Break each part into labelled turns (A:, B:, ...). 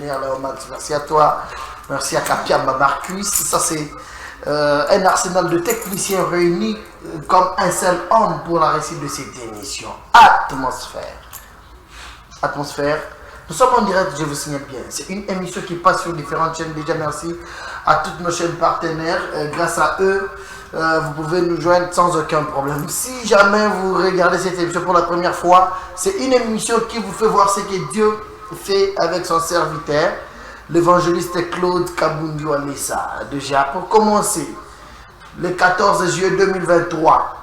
A: Seigneur, Léomax, merci à toi. Merci à Kapiamba Marcus. Ça, c'est un arsenal de techniciens réunis comme un seul homme pour la réussite de cette émission. Atmosphère. Atmosphère. Nous sommes en direct, je vous signale bien. C'est une émission qui passe sur différentes chaînes. Déjà, merci à toutes nos chaînes partenaires. Grâce à eux, vous pouvez nous joindre sans aucun problème. Si jamais vous regardez cette émission pour la première fois, c'est une émission qui vous fait voir ce que Dieu fait avec son serviteur, l'évangéliste Claude Kabundu Alessa. Déjà, pour commencer, le 14 juillet 2023,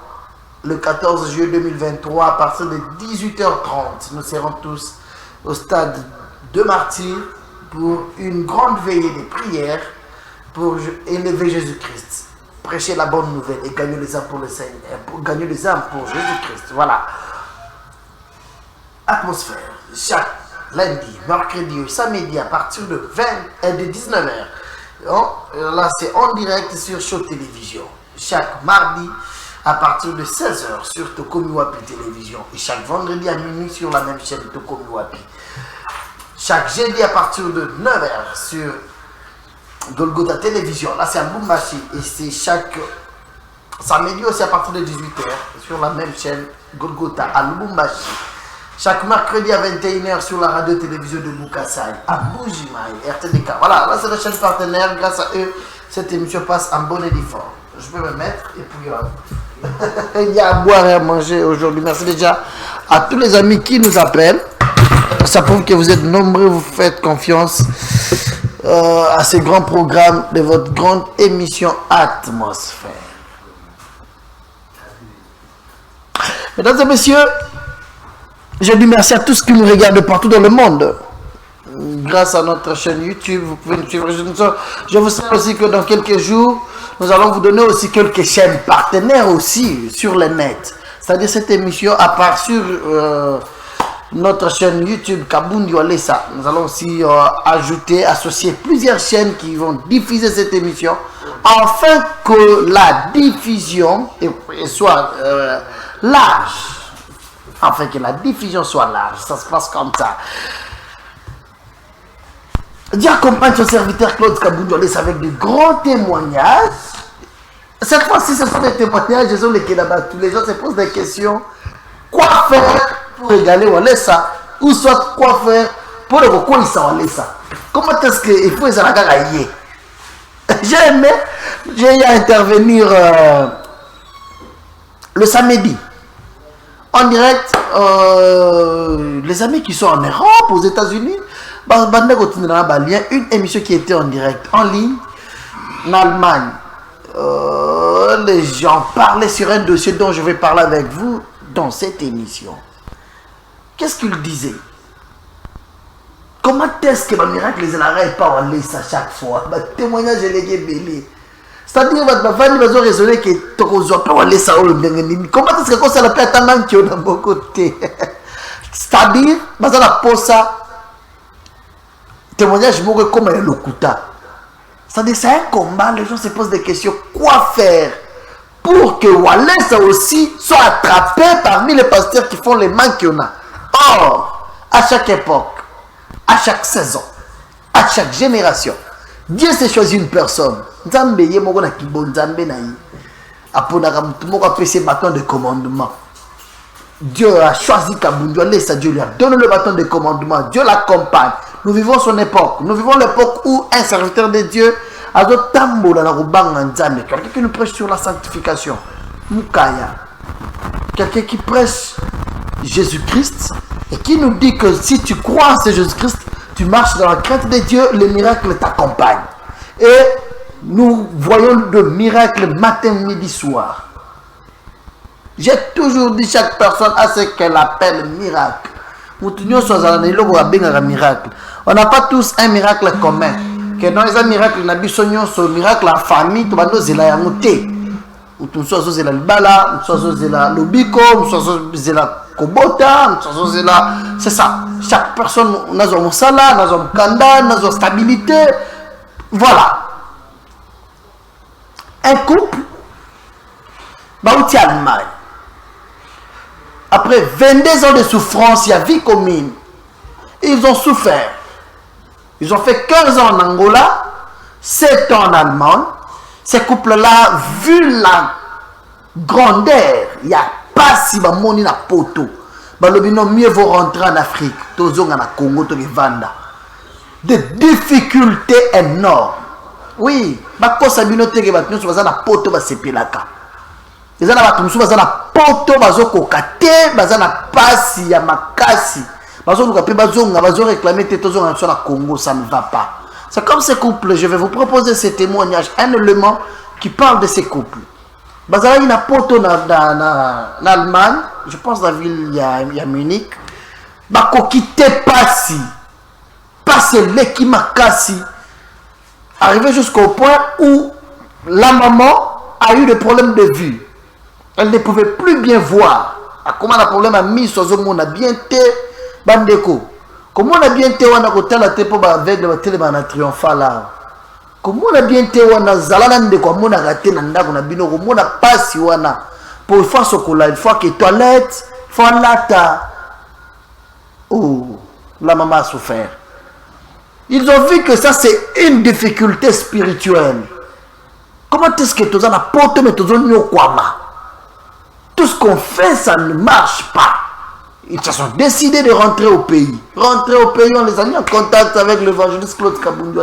A: le 14 juillet 2023, à partir de 18h30, nous serons tous au stade de Martyrs pour une grande veillée de prières pour élever Jésus-Christ, prêcher la bonne nouvelle et gagner les âmes pour le Seigneur, pour gagner les âmes pour Jésus-Christ. Voilà. Atmosphère, chaque lundi, mercredi et samedi à partir de 19h. Là, c'est en direct sur Show Télévision. Chaque mardi à partir de 16h sur Tokomi Wapi Télévision. Et chaque vendredi à minuit sur la même chaîne Tokomi Wapi. Chaque jeudi à partir de 9h sur Golgotha Télévision. Là, c'est à Lubumbashi. Et c'est chaque samedi aussi à partir de 18h sur la même chaîne Golgotha à Lubumbashi. Chaque mercredi à 21h sur la radio-télévision de Bukasai, à Bujimaï, RTDK. Voilà, là c'est la chaîne partenaire. Grâce à eux, cette émission passe en bonne et due forme. Je peux me mettre et puis il y a à boire et à manger aujourd'hui. Merci déjà à tous les amis qui nous appellent. Ça prouve que vous êtes nombreux, vous faites confiance à ce grand programme de votre grande émission Atmosphère. Mesdames et messieurs, je dis merci à tous qui nous regardent partout dans le monde. Grâce à notre chaîne YouTube, vous pouvez nous suivre. Je vous sais aussi que dans quelques jours, nous allons vous donner aussi quelques chaînes partenaires aussi sur le net. C'est-à-dire cette émission, à part sur notre chaîne YouTube Kabundu Alessa, nous allons aussi associer plusieurs chaînes qui vont diffuser cette émission, afin que la diffusion soit large. Afin que la diffusion soit large. Ça se passe comme ça. Dieu accompagne son serviteur Claude Kabundu Alessa avec de grands témoignages. Cette fois-ci, ce sont des témoignages. Je suis les Kédaba. Tous les gens se posent des questions. Quoi faire pour égaler Alessa? Ou soit quoi faire pour le reconnaître Alessa? Comment est-ce qu'il faut les aller? J'ai aimé. J'ai eu à intervenir le samedi. En direct, les amis qui sont en Europe, aux États-Unis, une émission qui était en direct, en ligne, en Allemagne. Les gens parlaient sur un dossier dont je vais parler avec vous dans cette émission. Qu'est-ce qu'ils disaient? Comment est-ce que le miracle les n'arrête pas à laisser à chaque fois? Témoignage élégué belé. C'est-à-dire que ma famille va raisonner que tu as laissé ça. Comment est-ce que ça n'a pas été qui est de mon côté? C'est-à-dire que ça n'a pas ça. Témoignage comme un locuta. C'est-à-dire que c'est un combat, les gens se posent des questions. Quoi faire pour que Walesa aussi soit attrapé parmi les pasteurs qui font les manques qu'il y a? Or, à chaque époque, à chaque saison, à chaque génération, Dieu s'est choisi une personne. Bâton de commandement. Dieu a choisi Kabundu Alessa, Dieu lui a donné le bâton de commandement. Dieu l'accompagne. Nous vivons son époque. Nous vivons l'époque où un serviteur de Dieu a quelqu'un qui nous prêche sur la sanctification. Mukaya. Quelqu'un qui prêche Jésus-Christ et qui nous dit que si tu crois en ce Jésus-Christ, tu marches dans la crainte de Dieu, les miracles t'accompagnent. Et nous voyons de miracles matin, midi, soir. J'ai toujours dit chaque personne à ce qu'elle appelle miracle. On n'a pas tous un miracle commun. Que dans les miracles, on a un miracle en famille, tu vas nous dire la moté. Nous sommes la libala, nous sommes la lobiko, nous sommes la kobota, nous sommes la. C'est ça. Chaque personne, nous avons un salaire, nous avons un kanda, nous avons une stabilité. Voilà. Un couple, Allemagne. Après 22 ans de souffrance, il y a vie commune. Ils ont souffert. Ils ont fait 15 ans en Angola, 7 ans en Allemagne. Ces couples-là, vu la grandeur, il n'y a pas si ba moni na poto. Balobino mieux vaut rentrer en Afrique, tozonga na Congo, to Vanda. Des difficultés énormes. Oui, bakosa bino teke batino so baza na poto ba sepelaka. Eza na batu musu baza na poto bazo kokate, baza na pasi ya makasi. Bazo luka pe bazonga bazo réclamer te tozonga na Congo, ça ne va pas. C'est comme ces couples, je vais vous proposer ces témoignages, un élément qui parle de ces couples. Bazala ina poto na Allemagne, je pense dans la ville il y a Munich. Bako kite pasi. Passe l'équipe makasi. Arrivé jusqu'au point où la maman a eu des problèmes de vue. Elle ne pouvait plus bien voir. Comment le problème a mis sur on a bien té bandeko. Comment on a bien té wana ko tala te po ba aveugle ba télé na triomphal là. Comment on a bien té wana zalana ndeko mona raté na ndako na bino ko mona pasi wana pour faire ce qu'on a une fois que toilette faut lata. Oh, la maman a souffert. Ils ont vu que ça c'est une difficulté spirituelle. Comment est-ce que tu as la porte mais tu as tout ce qu'on fait ça ne marche pas. Ils se sont décidés de rentrer au pays. Rentrer au pays, on les a mis en contact avec l'évangéliste Claude Kabundu.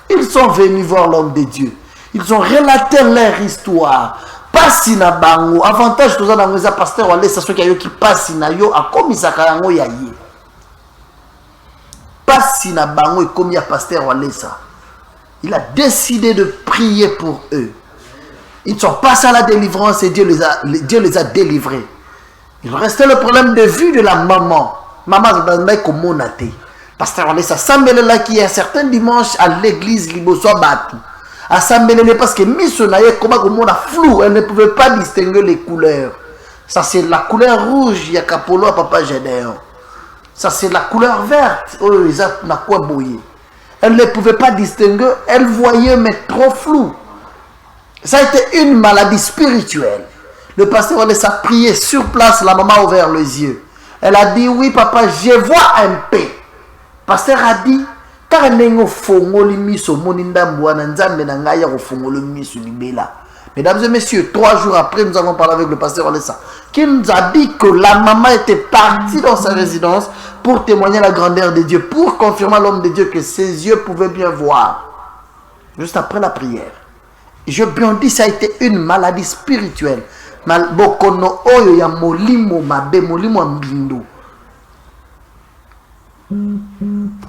A: Ils sont venus voir l'homme de Dieu. Ils ont relaté leur histoire. Pasi na bango. Avantage tout ça dans les pasteurs ou les ceux qui passent na yo a commis ça kayango yaye. Pasi na bango et commis à pasteur ou ça. Il a décidé de prier pour eux. Ils sont passés à la délivrance et Dieu les a délivrés. Il restait le problème de vue de la maman. Maman, c'est comme on a été. Pasteur, on est à Sambelele qui est un certain dimanche à l'église Liboso Batu. À Sambelele parce que Missonaye, comme on a flou, elle ne pouvait pas distinguer les couleurs. Ça, c'est la couleur rouge, il y a Capolo à Papa Gédéon. Ça, c'est la couleur verte. Oh, ils ont quoi bouillir. Elle ne pouvait pas distinguer, elle voyait, mais trop flou. Ça a été une maladie spirituelle. Le pasteur a laissé prier sur place, la maman a ouvert les yeux. Elle a dit, oui papa, je vois un peu. Le pasteur a dit, car mesdames et messieurs, 3 jours après, nous avons parlé avec le pasteur Alessa, qui nous a dit que la maman était partie dans sa résidence pour témoigner la grandeur de Dieu, pour confirmer à l'homme de Dieu que ses yeux pouvaient bien voir. Juste après la prière. Je bien dis, ça a été une maladie spirituelle. Bokono oyo ya molimo mabe, molimo mbindo.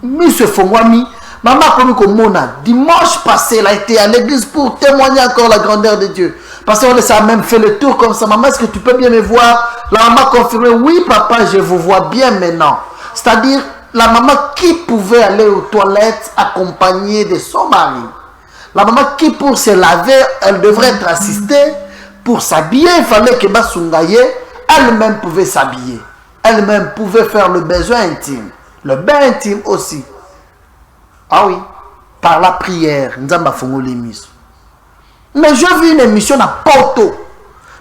A: Monsieur Fongwami, maman comme Komona, dimanche passé, elle a été à l'église pour témoigner encore la grandeur de Dieu. Parce qu'on a même fait le tour comme ça. Maman, est-ce que tu peux bien me voir? La maman a confirmé, oui papa, je vous vois bien maintenant. C'est-à-dire, la maman qui pouvait aller aux toilettes accompagnée de son mari. La maman qui pour se laver, elle devrait être assistée. Pour s'habiller, il fallait que Basungaye, elle-même pouvait s'habiller. Elle-même pouvait faire le besoin intime. Le bain intime aussi. Ah oui, par la prière. Mais j'ai vu une émission à Porto.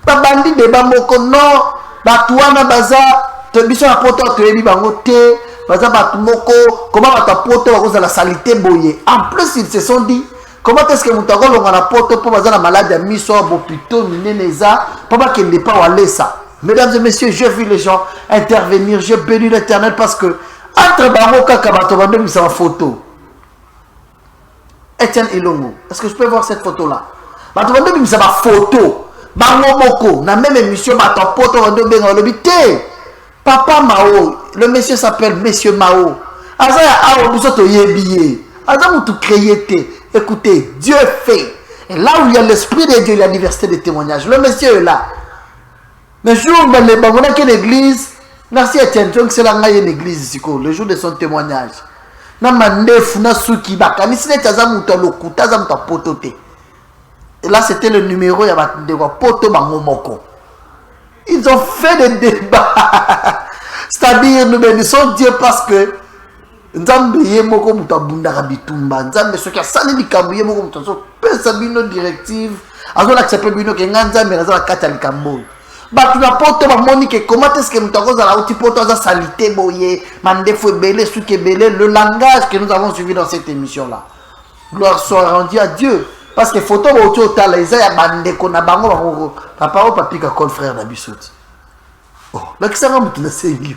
A: Babandi de Bamoko, non, Batouana Baza, Tebiso à Porto, Tebi Bangote, Baza Batumoko, comment va ta Porto à cause de la saleté boyée. En plus, ils se sont dit, comment est-ce que vous avez la porte pour la maladie à Miso, Bopito, Mineneza, pour qu'il n'est pas allé ça. Mesdames et messieurs, j'ai vu les gens intervenir, j'ai béni l'Éternel parce que entre Baroka Kabato, on a mis sa photo. Etienne Ilongo, est-ce que je peux voir cette photo-là? On a mis sa photo. Bango Moko, dans la même émission, on a mis Papa Mao, le monsieur s'appelle Monsieur Mao. Azaya Ao, nous sommes yébiés. Azaya Moutou créé. Écoutez, Dieu fait. Et là où il y a l'esprit de Dieu, il y a la diversité de témoignages. Le monsieur est là. Le jour où on a une église, merci Etienne, c'est là une église, le jour de son témoignage. Et là, c'était le numéro, il y avait poto moko. Ils ont fait des débats. C'est-à-dire, nous bénissons Dieu parce que Nzambe ye moko muta bundaka bitumba Nzambe soki asali likambo ye moko muta so pesa bino directive azo l'accepter bino ke nganza me naza kata likambo Bah tu n'as pas autant Monique. Comment est-ce que nous avons la haute poto za salité boye, mandefo belé, souke belé, le langage que nous avons suivi dans cette émission là. Gloire soit rendue à Dieu. Parce que photo auto tala isa ya bande ko na bango bango. Papa o papi ka col frère na bisoti. Oh, là que ça va me sengi.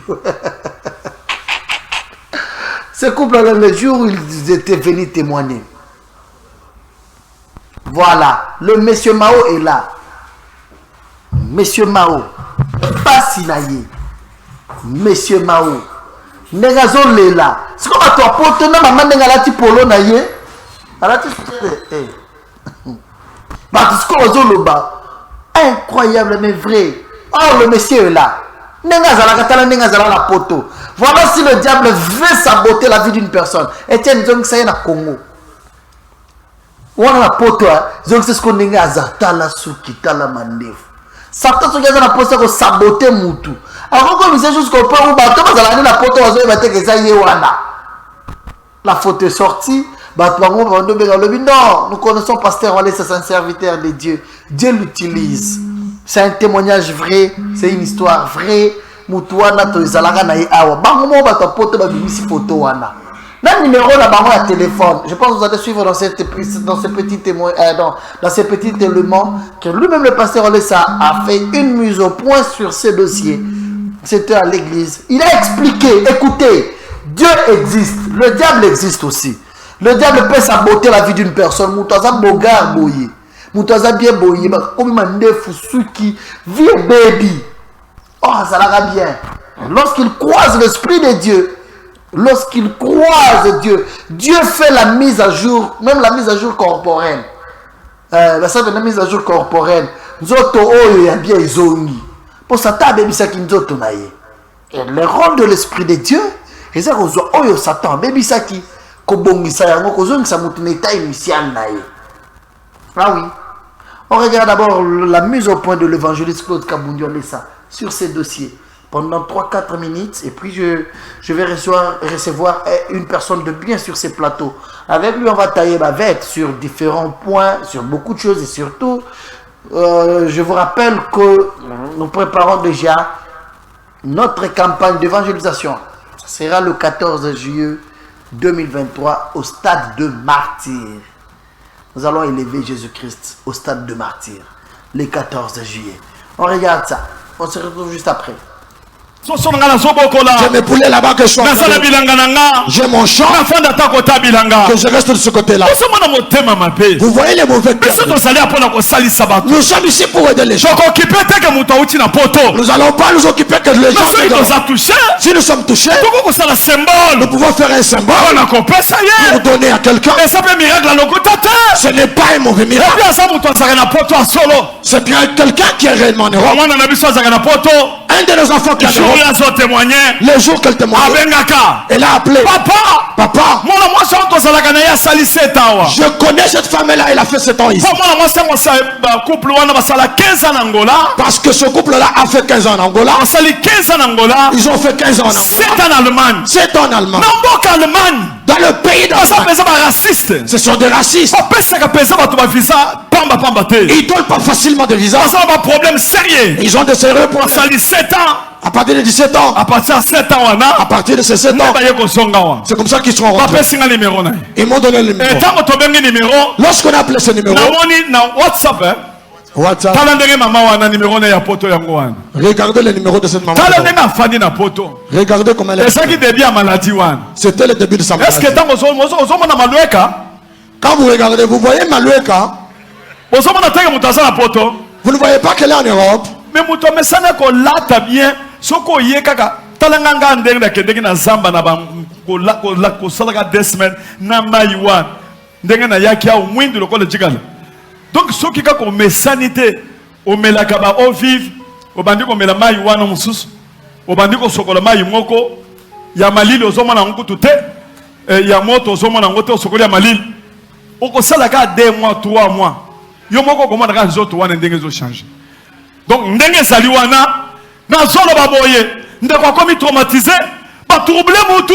A: Ce couple là le jour où ils étaient venus témoigner. Voilà, le monsieur Mao est là. Monsieur Mao, pas Sinaye. Monsieur Mao, Negazo Lela. C'est comme à toi, pour tenir maman Negalati Polo Naye. Alati eh. Incroyable, mais vrai. Oh, le monsieur est là. Negazala Katala Negazala la poto. Voilà si le diable veut saboter la vie d'une personne. Etienne Zong Sayen à Congo. On a la poto, Zong c'est ce qu'on est à Zatala Soukita la Mandef. Satan se gagne la poste pour saboter Moutou. Alors comme c'est juste qu'on peut ou bateau, parce que la poto va se mettre que ça y est wana. La photo est sortie. Non, nous connaissons Pasteur Walé, c'est un serviteur de Dieu. Dieu l'utilise. C'est un témoignage vrai, c'est une histoire vraie. Moutouana to izalaga na awa. Bango mo bato poto ba bimisi photo wana. Le numéro là bango à téléphone. Je pense que vous allez suivre dans ce petit témoin dans ces petits éléments que lui-même le pasteur Walé a fait une mise au point sur ce dossier. C'était à l'église. Il a expliqué, écoutez, Dieu existe, le diable existe aussi. Le diable peut saboter la vie d'une personne. Moutaza bogar boye. Moutaza bien boye. Comme il m'a dit, Fusuki, vie baby. Oh, ça l'a bien. Lorsqu'il croise l'Esprit de Dieu, lorsqu'il croise Dieu, Dieu fait la mise à jour, même la mise à jour corporelle. Ça fait la mise à jour corporelle. Nzoto oyo ya bien izongi. Pour ça, ta baby saki nzoto naye. Et le rôle de l'Esprit de Dieu, c'est ça qu'on voit oyo Satan, baby saki. Ah oui. On regarde d'abord la mise au point de l'évangéliste Claude Kabundio Lessa sur ces dossiers pendant 3-4 minutes et puis je vais recevoir une personne de bien sur ces plateaux. Avec lui, on va tailler bavette sur différents points, sur beaucoup de choses et surtout, je vous rappelle que nous préparons déjà notre campagne d'évangélisation. Ce sera le 14 juillet 2023 au stade de martyr. Nous allons élever Jésus-Christ au stade de martyr le 14 juillet. On regarde ça. On se retrouve juste après.
B: Je me poulais là-bas que je suis. J'ai mon champ. Que je reste de ce côté-là. Vous voyez les mauvais cœurs. Nous sommes ici pour aider les gens. Nous n'allons pas nous occuper que les gens. Si nous sommes touchés, nous pouvons faire un symbole pour donner à quelqu'un. Ce n'est pas un mauvais miracle. C'est bien quelqu'un qui est réellement heureux. Un de nos enfants qui a le jour qu'elle témoignait, elle a appelé Papa. Je connais cette femme-là, elle a fait 7 ans ici. Parce que ce couple-là a fait 15 ans en Angola. Ils ont fait 15 ans en Angola. 7 ans en Allemagne. Dans le pays d'Allemagne. Ce sont des racistes. Ils ne donnent pas facilement de visa. Ils ont des sérieux pour 7 ans. À partir de 17 ans. À partir de 7 ans. À partir de ces 7 ans. C'est comme ça qu'ils seront rentrés. Ils m'ont donné le numéro. Lorsqu'on a appelé ce numéro. WhatsApp. Regardez le numéro de cette maman. Regardez comment elle est. C'était le début de sa maladie. Quand vous regardez, vous voyez Malueka. Vous ne voyez pas qu'elle est en Europe. Mais soko yekaka talanganga ndenga kedeki na zamba na ba ko salaka desmen na maiwan ndenga na yaki au mwindu lokole jikala. Donc soki ka ko mesanité o melaka ba o vive o bandiko mela maiwan no mususu o bandiko sokola mai moko ya malili ozomona ngutu te ya moto ozomona ngote osokola ya malili oko salaka 2 mois 3 mois yo moko komona ka nzoto wana ndenge zo changer. Donc ndenge zali wana na zolo baboye ndeko komi traumatisé ba troublé mutu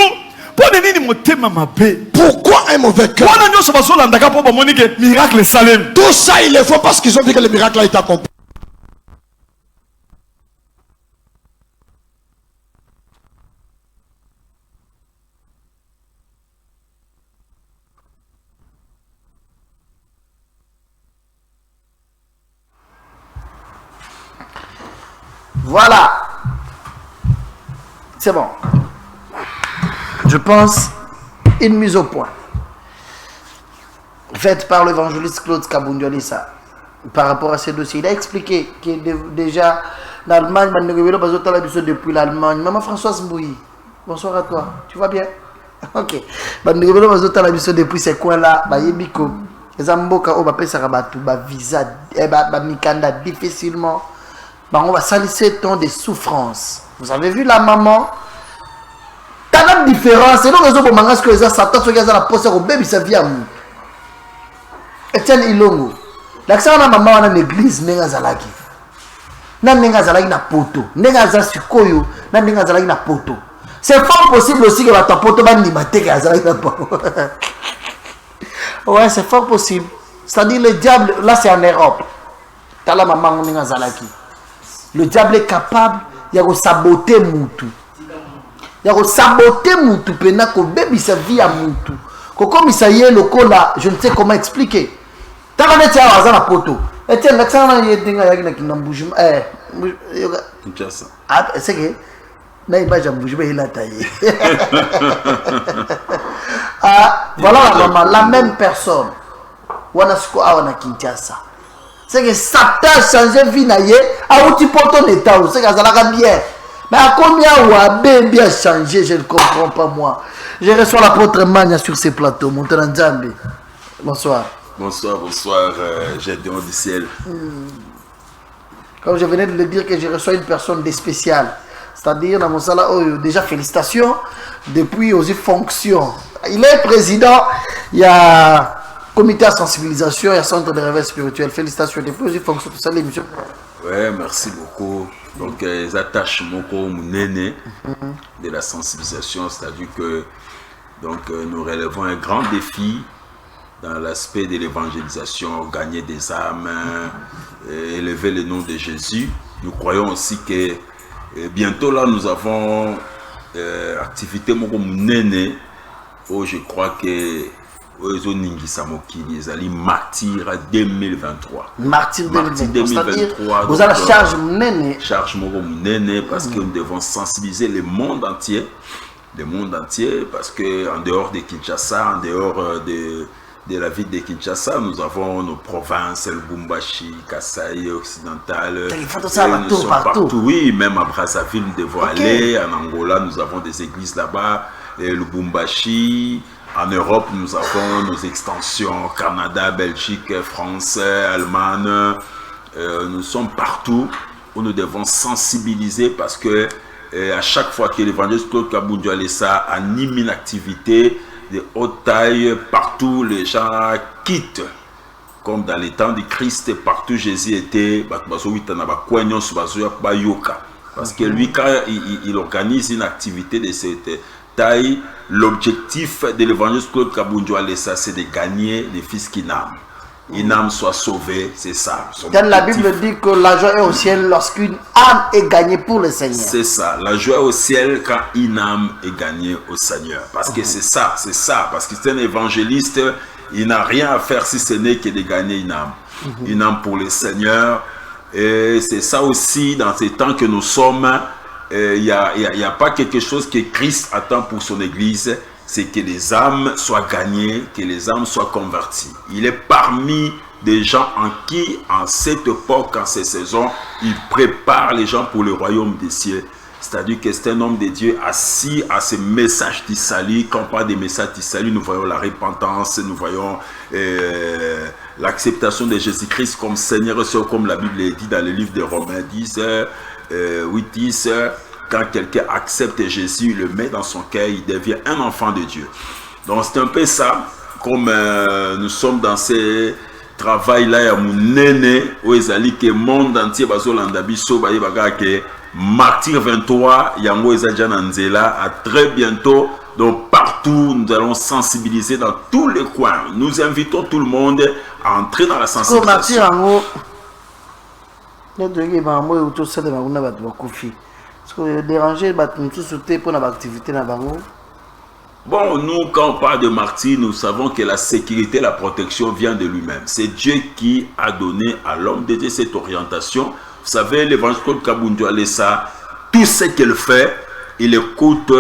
B: pour nini motema mabe. Pourquoi un mauvais cœur? Wana nyoso basola ndaka po ba monique miracle salem. Tout ça il est faux parce qu'ils ont vu que le miracle a été accompli.
A: Voilà. C'est bon. Je pense une mise au point faite par l'évangéliste Claude Kabundiolissa par rapport à ces dossiers. Il a expliqué que déjà l'Allemagne, depuis l'Allemagne. Maman Françoise Mbouyi, bonsoir à toi. Tu vas bien? Ok. Depuis ces coins-là, les Amboka, on va payer ça visa, mikanda difficilement. On va salir ce temps de souffrance. Vous avez vu la maman? T'as une différence. C'est donc raison pour mangas que les Satan sont la poste au bébé sa vie à nous. Etienne Ilongo. L'accent na maman na l'église nenga zalaki. Na nenga zalaki na poto. Nenga za sikoyo na nenga zalaki na poto. C'est fort possible aussi que votre poto va nimate que zalaki na poto. Ouais, c'est fort possible. C'est-à-dire le diable là c'est en Europe. T'as la maman nenga zalaki. Le diable est capable de saboter Moutou. Il y saboter Moutou pena ko bébé sa vie à Moutou. Comme il s'y est le cola, je ne sais comment expliquer. T'as regardé tiens à la poto. Et tiens l'accent là il y a des gars qui n'ont bougé. Ah c'est que là il va jamais bouger il a taillé. Ah voilà la maman la même personne. Wana siko awana Kinshasa. C'est que Satan a changé vie naïe, a outil pour ton état, c'est que ça l'a bien. Mais à combien ou à bien changé, je ne comprends pas moi. Je reçois l'apôtre Mania sur ces plateaux, mon Nzambe. Bonsoir.
C: Bonsoir, bonsoir, Gédéon du ciel.
A: Comme je venais de le dire que je reçois une personne de spéciale. C'est-à-dire, dans mon salon, déjà félicitations, depuis aussi fonction. Il est président, il y a comité à sensibilisation et centre de réveil spirituel. Félicitations. Depuis aussi fonction, tout ça, l'émission.
C: Ouais, merci beaucoup. Donc, les attaches de la sensibilisation, c'est-à-dire que donc, nous relevons un grand défi dans l'aspect de l'évangélisation, gagner des âmes, élever le nom de Jésus. Nous croyons aussi que bientôt là, nous avons activité où je crois que les martyrs 2023.
A: Martyrs
C: 2023.
A: Vous avez la charge
C: parce que nous devons sensibiliser le monde entier. Le monde entier, parce que en dehors de Kinshasa, en dehors de la ville de Kinshasa, nous avons nos provinces, le Lubumbashi, Kasai, occidental.
A: Nous sommes partout.
C: Oui, même à Brazzaville, nous devons aller. En Angola, nous avons des églises là-bas. Le Lubumbashi. En Europe, nous avons nos extensions, Canada, Belgique, France, Allemagne. Nous sommes partout où nous devons sensibiliser parce que à chaque fois que l'évangéliste Claude Kabundiolissa anime une activité de haute taille, partout les gens quittent. Comme dans les temps du Christ, partout Jésus était, parce que lui, quand il organise une activité de cette taille, l'objectif de l'évangéliste Claude Kabundiolissa, c'est de gagner les fils qu'Inam. Inam soit sauvé, c'est ça.
A: Dans la Bible dit que la joie est au ciel lorsqu'une âme est gagnée pour le Seigneur.
C: C'est ça, la joie est au ciel quand une âme est gagnée au Seigneur. Parce que c'est ça, parce que c'est un évangéliste, il n'a rien à faire si ce n'est que de gagner une âme pour le Seigneur. Et c'est ça aussi, dans ces temps que nous sommes, il n'y a pas quelque chose que Christ attend pour son Église, c'est que les âmes soient gagnées, que les âmes soient converties. Il est parmi des gens en qui, en cette époque, en ces saisons, il prépare les gens pour le royaume des cieux. C'est-à-dire que c'est un homme de Dieu assis à ce message du salut. Quand on parle des messages du salut, nous voyons la repentance, nous voyons l'acceptation de Jésus-Christ comme Seigneur, comme la Bible dit dans le livre de Romains 10, 8-10, quand quelqu'un accepte Jésus, le met dans son cœur, il devient un enfant de Dieu. Donc c'est un peu ça, comme nous sommes dans ce travail-là, il y a mon néné, où il y a le monde entier, Martyr 23, il y a Nanzela, à très bientôt. Donc partout, nous allons sensibiliser dans tous les coins. Nous invitons tout le monde à entrer dans la sensibilisation. Bon, nous, quand on parle de martyr, nous savons que la sécurité, la protection vient de lui-même. C'est Dieu qui a donné à l'homme de Dieu cette orientation. Vous savez, l'évangile Claude Kabundu Alessa, tout ce qu'il fait, il écoute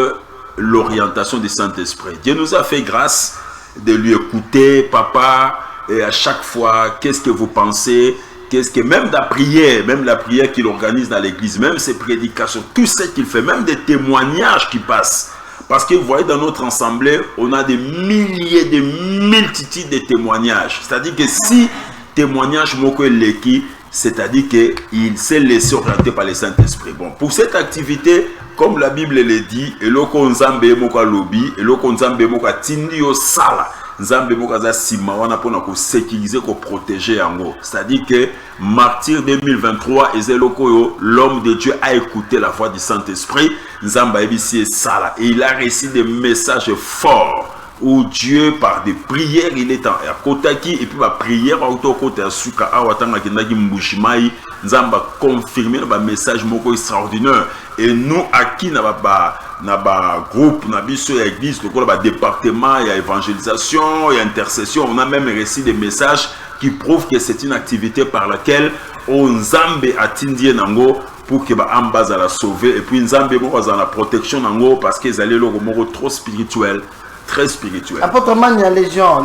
C: l'orientation du Saint-Esprit. Dieu nous a fait grâce de lui écouter, papa, et à chaque fois, qu'est-ce que vous pensez? Qu'est-ce que même la prière qu'il organise dans l'église, même ses prédications, tout ce qu'il fait, même des témoignages qui passent. Parce que vous voyez, dans notre assemblée, on a des milliers, des multitudes de témoignages. C'est-à-dire que si témoignage moko leki, c'est-à-dire qu'il s'est laissé orienter par le Saint-Esprit. Bon, pour cette activité, comme la Bible le dit, eloko nzambe moko lobi, eloko nzambe moko tindi yo sala. Nzambe moko za sima wana pona ko sécuriser, ko protéger yango. C'est-à-dire que martyr 2023 ezeloko yo, l'homme de Dieu a écouté la voix du Saint-Esprit. Nzamba ebisi sala et il a reçu des messages forts où Dieu par des prières il est à Kotaki et puis ma prière auto côté suka awatanga kendaki mbushimai nzamba confirmer le message moko extraordinaire et nous à qui na ba groupe na biso ya église le ba département il y a évangélisation il y a intercession on a même reçu des messages qui prouvent que c'est une activité par laquelle on nzambe atindie nango pour que ba ambaza la sauver et puis nzambe moko za la protection nango parce qu'ils allaient le moko trop spirituel. Très spirituel.
A: Apôtre Mania, les gens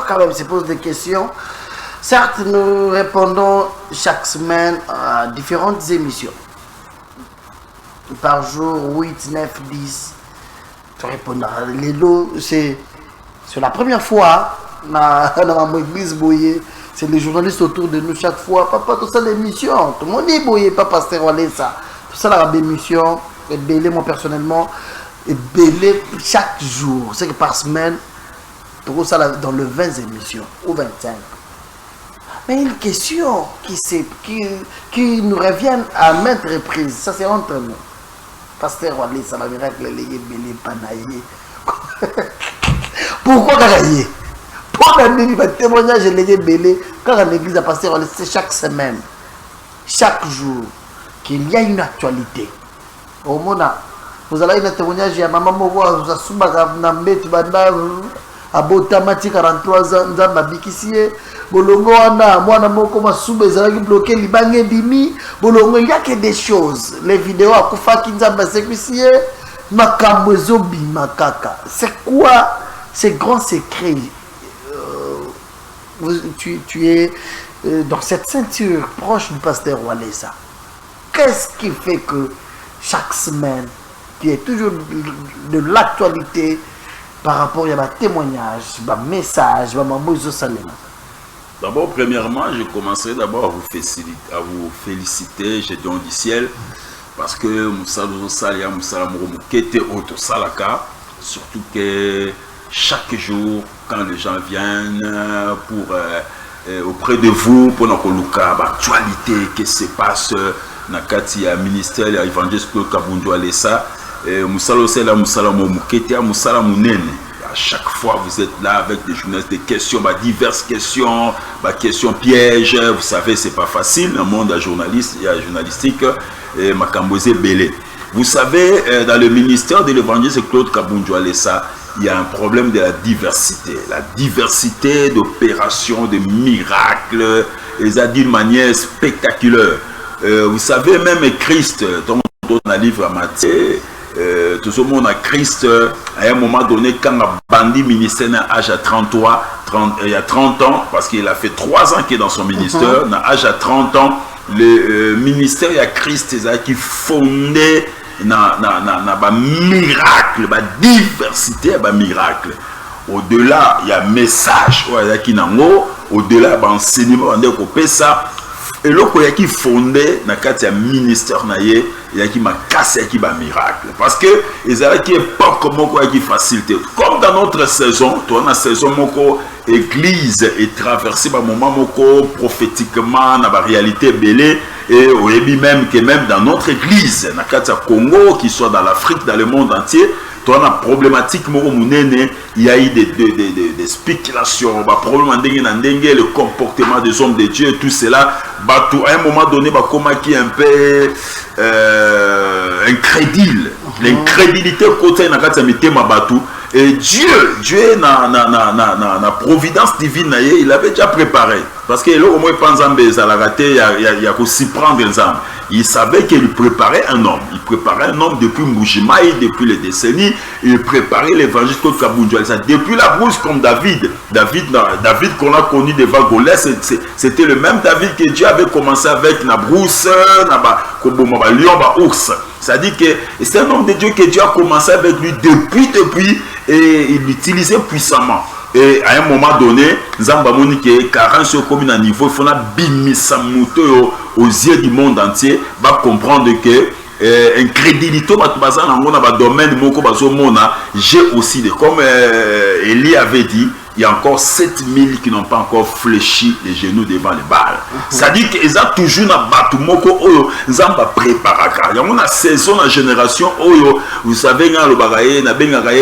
A: quand même se posent des questions. Certes, nous répondons chaque semaine à différentes émissions. Par jour, 8, 9, 10. Tu réponds à l'élo. C'est la première fois dans mon église Boye. C'est les journalistes autour de nous chaque fois. Papa, tout ça l'émission. Tout le monde est Boye, pas pasteur Walesa. Tout ça la émission. Et Bélé, moi personnellement. Et belé chaque jour, c'est que par semaine, tout ça dans le 20 émissions ou 25. Mais une question qui nous revient à maintes reprises, ça c'est entre nous. Pasteur Walé, ça va miracle, les belé panaillé. Pourquoi gagner? Pourquoi le témoignage les belé quand l'église a pasteur Walé, c'est chaque semaine, chaque jour, qu'il y a une actualité. Au monde, vous allez un témoignage, il y a maman Moko, vous avez souba Nambe, Tibanda, Abotamati 43 ans, Nzamba Bikisie, Bolongo, moi, Namoko, ma souba, ils allaient bloquer Libange Bimi, Bolongo, il n'y a que des choses. Les vidéos à Koufaki Nzamba Sekisie, Makambozo Bimakaka. C'est quoi ces grands secrets? Tu es dans cette ceinture proche du pasteur Walesa. Qu'est-ce qui fait que chaque semaine, qui est toujours de l'actualité par rapport à un témoignage, un message, un Moïse Salem?
C: D'abord, premièrement, je commencerai d'abord à vous féliciter, j'ai don du ciel, parce que Moussa Salia, Moussa Moukete, Auto Salaka, surtout que chaque jour, quand les gens viennent pour auprès de vous, pour notre actualité, qu'est-ce qui se passe dans le ministère, l'évangile Kabundu Alessa. Moussala Osela, Moussala Moukete, Moussala Mounene. À chaque fois, vous êtes là avec des journalistes, des questions, diverses questions, questions pièges. Vous savez, c'est pas facile dans le monde journalistique. Makambozé Belé. Vous savez, dans le ministère de l'évangile Claude Kabundu Alessa, il y a un problème de la diversité. La diversité d'opérations, de miracles, et ça d'une manière spectaculaire. Vous savez, même Christ, dans le livre à Matthieu, tout ce monde a Christ, à un moment donné, quand un bandit ministère à l'âge à il y a 30 ans, parce qu'il a fait 3 ans qu'il est dans son ministère, à l'âge à 30 ans, le ministère à Christ qui fondait un miracle, une diversité, un miracle. Au-delà, il y a un message, au-delà, il y a un enseignement, ça. Et là, qui fondé dans le ministère, il y a qui m'a cassé qui m'a miracle. Parce que les a qui est pas comme qui facilité. Comme dans notre saison, dans la saison moko église est traversée par moment moko prophétiquement dans la réalité belée et au même que même dans notre église, dans le Congo, qui soit dans l'Afrique, dans le monde entier. Toi, la problématique, il y a eu des spéculations, le comportement des hommes de Dieu, tout cela. À un moment donné, comment qui est un peu incrédule. L'incrédulité côté Et Dieu na providence divine, il avait déjà préparé. Parce que là, au moins, il y a aussi prendre les âmes. Il savait qu'il préparait un homme. Il préparait un homme depuis Mbujimaï, depuis les décennies. Il préparait l'évangile de Kabundjoual. Depuis la brousse comme David. David qu'on a connu devant Goliath, c'était le même David que Dieu avait commencé avec la brousse, la lion, la ours. C'est-à-dire que c'est un homme de Dieu que Dieu a commencé avec lui depuis, et il l'utilisait puissamment. Et à un moment donné, Zamba Monique, 40 comme un niveau, il faut bimisa moto aux yeux du monde entier, va comprendre que incrédulité dans le domaine j'ai aussi comme Élie avait dit, il y a encore 7000 qui n'ont pas encore fléchi les genoux devant les balles. C'est-à-dire qu'ils ont toujours ils ont préparé. Il y a une saison, la génération, vous savez,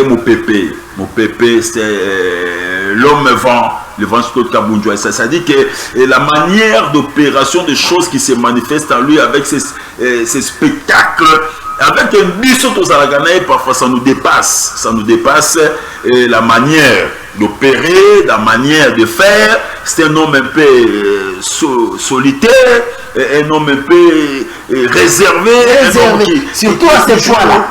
C: mon pépé, c'est l'homme vent, le vent de Kabundjoual. C'est-à-dire que la manière d'opération des choses qui se manifestent en lui avec ces spectacles, avec un bisou aux Araganaïs, parfois ça nous dépasse. La manière d'opérer, la manière de faire. C'est un homme un peu solitaire, un homme un peu réservé. Un homme
A: surtout à ces points-là.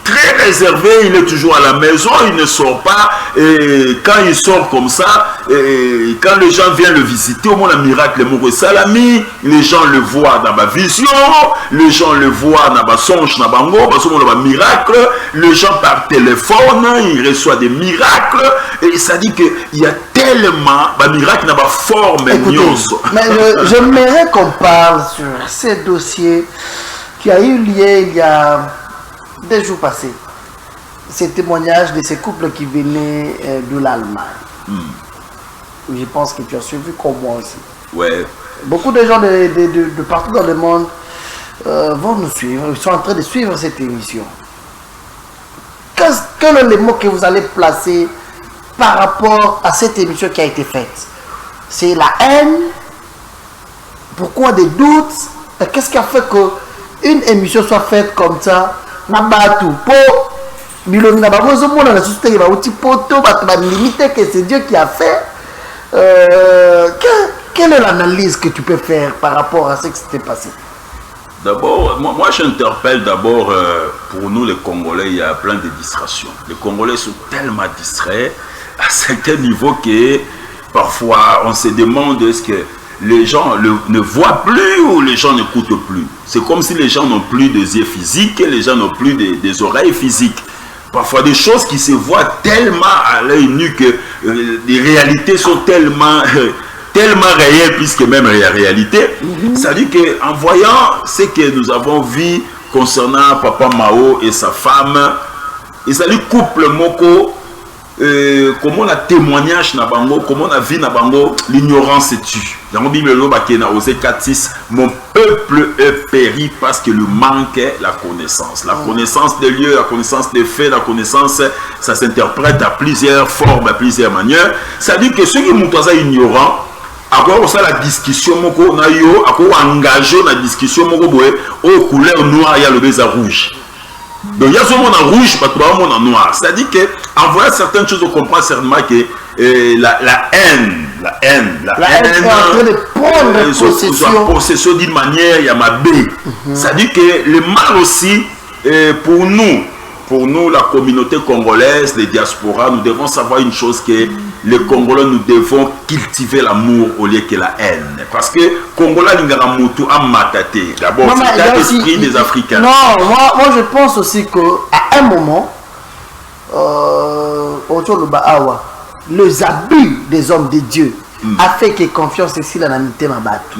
C: Très réservé, il est toujours à la maison, il ne sort pas. Et quand il sort comme ça, quand les gens viennent le visiter, au moins un miracle, le Salami, les gens le voient dans ma vision, les gens le voient dans ma songe, dans ma miracle, les gens par téléphone, ils reçoivent des miracles. Et ça dit qu'il y a tellement de miracles dans ma forme.
A: Écoutez, mais j'aimerais qu'on parle sur ces dossiers qui a eu lieu il y a des jours passés. Ces témoignages de ces couples qui venaient de l'Allemagne. Je pense que tu as suivi comme moi aussi.
C: Ouais.
A: Beaucoup de gens de partout dans le monde vont nous suivre. Ils sont en train de suivre cette émission. Quels sont les mots que vous allez placer par rapport à cette émission qui a été faite? C'est la haine? Pourquoi des doutes? Qu'est-ce qui a fait qu'une émission soit faite comme ça? Que c'est Dieu qui a fait. Quelle est l'analyse que tu peux faire par rapport à ce qui s'était passé?
C: D'abord, moi j'interpelle d'abord, pour nous les Congolais, il y a plein de distractions. Les Congolais sont tellement distraits à certains niveaux que parfois on se demande est-ce que les gens ne voient plus ou les gens n'écoutent plus. C'est comme si les gens n'ont plus des yeux physiques et les gens n'ont plus des oreilles physiques. Parfois des choses qui se voient tellement à l'œil nu que les réalités sont tellement réelles puisque même la réalité. Ça dit qu'en voyant ce que nous avons vu concernant Papa Mao et sa femme, et ça dit couple Moko, comment on a témoignage na bango, comment on a vu na bango, l'ignorance est tue. Dans la Bible, mon peuple est péri parce que le manque est la connaissance. La connaissance des lieux, la connaissance des faits, la connaissance, ça s'interprète à plusieurs formes, à plusieurs manières. Ça dit que ceux qui sont ignorants, après on la discussion, on a engagé la discussion, au couleur noire, il y a le baiser rouge. Donc il y a ce monde en rouge, pas tout le monde en noir. C'est-à-dire qu'en voyant certaines choses, on comprend certainement que la haine est en train de prendre possession d'une manière, il y a ma baie. C'est-à-dire que le mal aussi, pour nous, la communauté congolaise, les diasporas, nous devons savoir une chose que les Congolais, nous devons cultiver l'amour au lieu que la haine. Parce que Congolais, nous a mataté. D'abord, c'est l'esprit des Africains.
A: Non, moi je pense aussi qu'à un moment, les abus des hommes de Dieu a fait que confiance ici dans la mité ma bateau.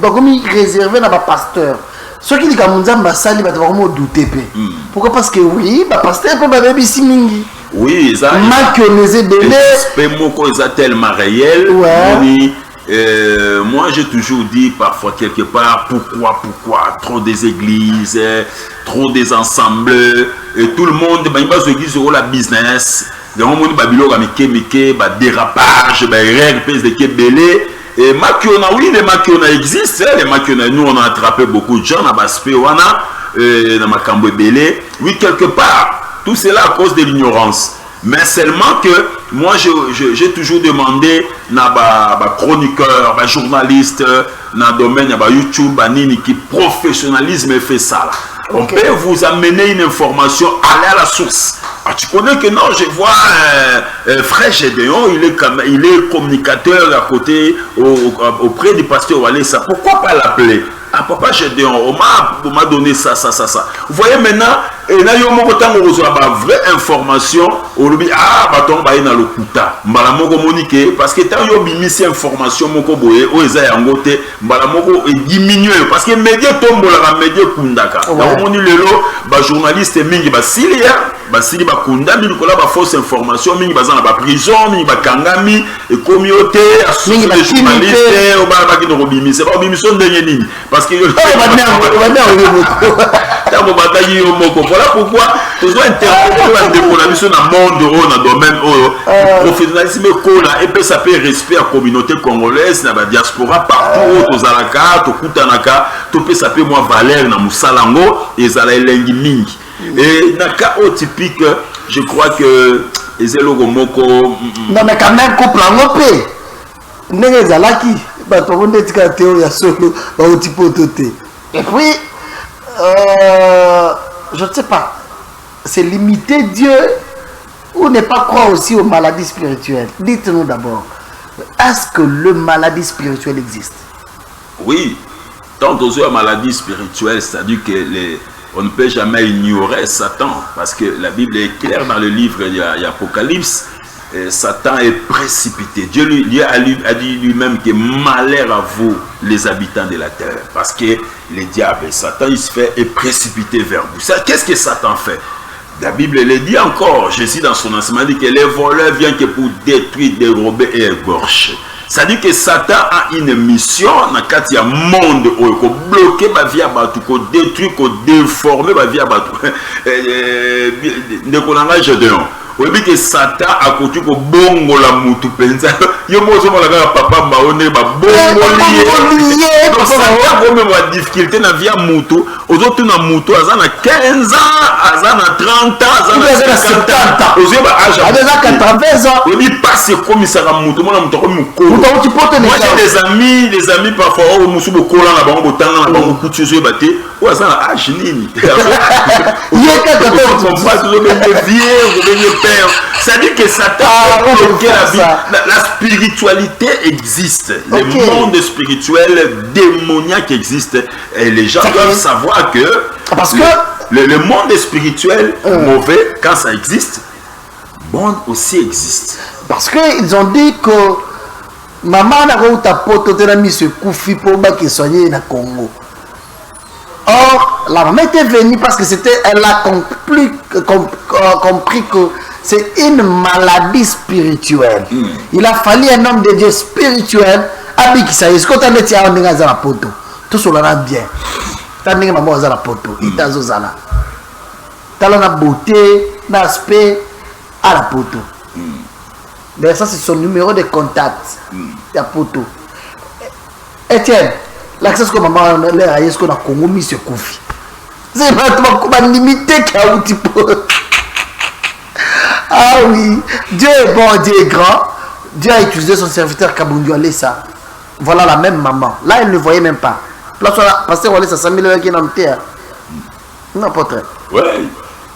A: Bakomi réservé dans ma pasteur. Ceux qui disent que Munzamba sali va vraiment douter. Pourquoi? Parce que oui, ma pasteur peut m'avoir ici mingi.
C: Oui, ça. C'est tellement réel.
A: Ouais.
C: Moi j'ai toujours dit parfois quelque part pourquoi trop des églises, trop des ensembles, et tout le monde il va se dire la business, dans le monde babylone ba dérapage, ba règles de belé. Et Makiona, oui, les Makiona existent, les Makiona, nous on a attrapé beaucoup de gens dans Baspé, dans Makambo belé. Oui, quelque part Tout cela à cause de l'ignorance. Mais seulement que moi, j'ai toujours demandé à chroniqueur, à journaliste, dans le domaine de YouTube, qui professionnalisme fait ça. Là. On peut vous amener une information, aller à la source. Ah, tu connais que non, je vois frère Gédéon, il est communicateur à côté auprès du pasteur Walesa. Pourquoi pas l'appeler? Ah, papa Gédéon, on m'a donné ça. Vous voyez maintenant, il y a une vraie information. On dit, ah, bâton, bah, il y a le kuta. Parce que tant qu'il y a cette information, il y a un côté, il diminue. Parce que les médias tombent dans les médias kundaka. Donc, les journalistes, basili bakunda mingi kola ba fausse information mingi bazana ba prison mingi ba kangami et communauté association des journalistes au ba ki no bimi c'est pas bimission ndenge nini parce que voilà pourquoi besoin interpréter la décoration dans monde dans domaine professionnalisme kola et puis ça peut respect à communauté congolaise na ba diaspora partout aux alaka to kutanaka to peut ça peut moi valeur na musalango et zala elengi mingi. Et dans le cas typique, je crois que les élèves moko.
A: Non, mais quand même, couple en opé. N'est-ce pas qui? Bah, tout le monde est théorie à solo, bah, au type autoté. Et puis, je ne sais pas, c'est limiter Dieu ou ne pas croire aussi aux maladies spirituelles. Dites-nous d'abord, est-ce que le maladie spirituelle existe?
C: Oui, tant aux maladies spirituelles, c'est-à-dire que on ne peut jamais ignorer Satan, parce que la Bible est claire dans le livre d'Apocalypse, Satan est précipité. Dieu a dit lui-même que malheur à vous, les habitants de la terre, parce que le diable, Satan, il se fait précipité vers vous. Qu'est-ce que Satan fait? La Bible le dit encore, Jésus dans son enseignement dit que les voleurs viennent que pour détruire, dérober et égorger. Ça dit que Satan a une mission dans le monde où il faut bloquer la vie à Batou, il faut détruire, il faut déformer la vie à Batou. On dit que Satan a côté que bongo la moutou penza. Yo mo zo la papa maone ba bongo lié. Donc Satan comme ma difficulté na vie à moutou, aux autres na moutou azana 15 ans, azana 30 ans, azana 50 ans. Aux ba âge à
A: 80 ans.
C: On dit passer comme ça à moutou, moi moutou comme ko. Moi j'ai des amis parfois au musu bo kola na bango tanga na bango kutu zo baté. Ou azana âge nini. Il y a quelque chose ça dit que Satan la spiritualité existe, le monde spirituel démoniaque existe et les gens doivent savoir que
A: parce que
C: le monde spirituel mauvais quand ça existe, bon aussi existe.
A: Parce qu'ils ont dit que maman n'a pas poto de la mise Koufi pour que soigner na Congo. Or, la maman était venue parce que elle a compris que c'est une maladie spirituelle. Il a fallu un homme de Dieu spirituel. Est-ce que tu as dit à la poto? Tout cela bien. Tu as dit à la poto. Tu as la beauté, l'aspect à la poto. Mais ça, c'est son numéro de contact. La poto. Etienne. L'accès que maman a est-ce qu'on a Congo mis ce Koufi. C'est pas limité qui a un petit peu. Ah oui, Dieu est bon, Dieu est grand. Dieu a utilisé son serviteur Kabundu Alessa. Voilà la même maman. Là, elle ne voyait même pas. Là, pasteur Alessa, 100 000 € qui est dans le terre. N'importe quoi.
C: Ouais.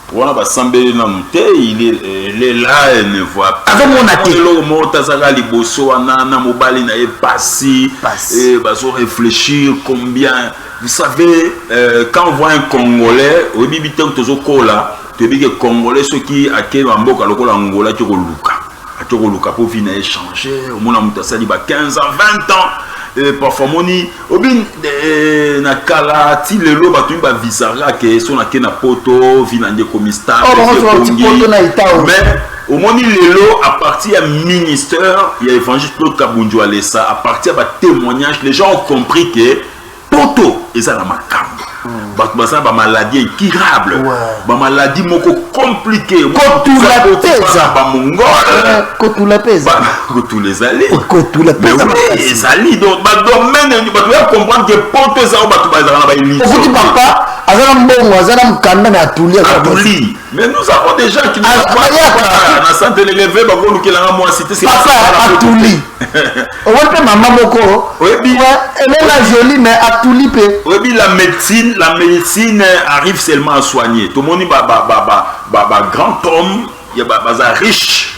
C: Pour la Sambé il est là, elle ne voit pas.
A: Avec mon athée.
C: Et réfléchir combien. Vous savez, quand on voit un Congolais, au début de tu dis que Congolais, ceux qui ont un peu de Angola, tu as pour venir échanger. Au moins, ça dit 15 ans, 20 ans. Parfois moni obi na kala ti lelo batu ba visara ke so na ke na poto vinande komista mais au moni lelo à partir du ministère il y a évangile Claude Kabundu Alessa à partir de témoignage les gens ont compris que poto eza na makambo batu basa ba maladie incurable ba maladie moko compliqué
A: kotula pesa
C: ba mongol
A: kotula pesa
C: kotula zali
A: kotula pesa
C: zali donc ba domaine ba doit comprendre que poto eza ba tu ba na ba élite
A: okuti papa
C: Mais nous avons des gens qui nous ont dans santé élevé, nous qui l'avons moins cité. C'est
A: Atouli. On va faire maman Moko. Elle est la jolie, mais Atouli peut.
C: Oui, la médecine arrive seulement à soigner. Tout le monde est grand homme, il y a riche.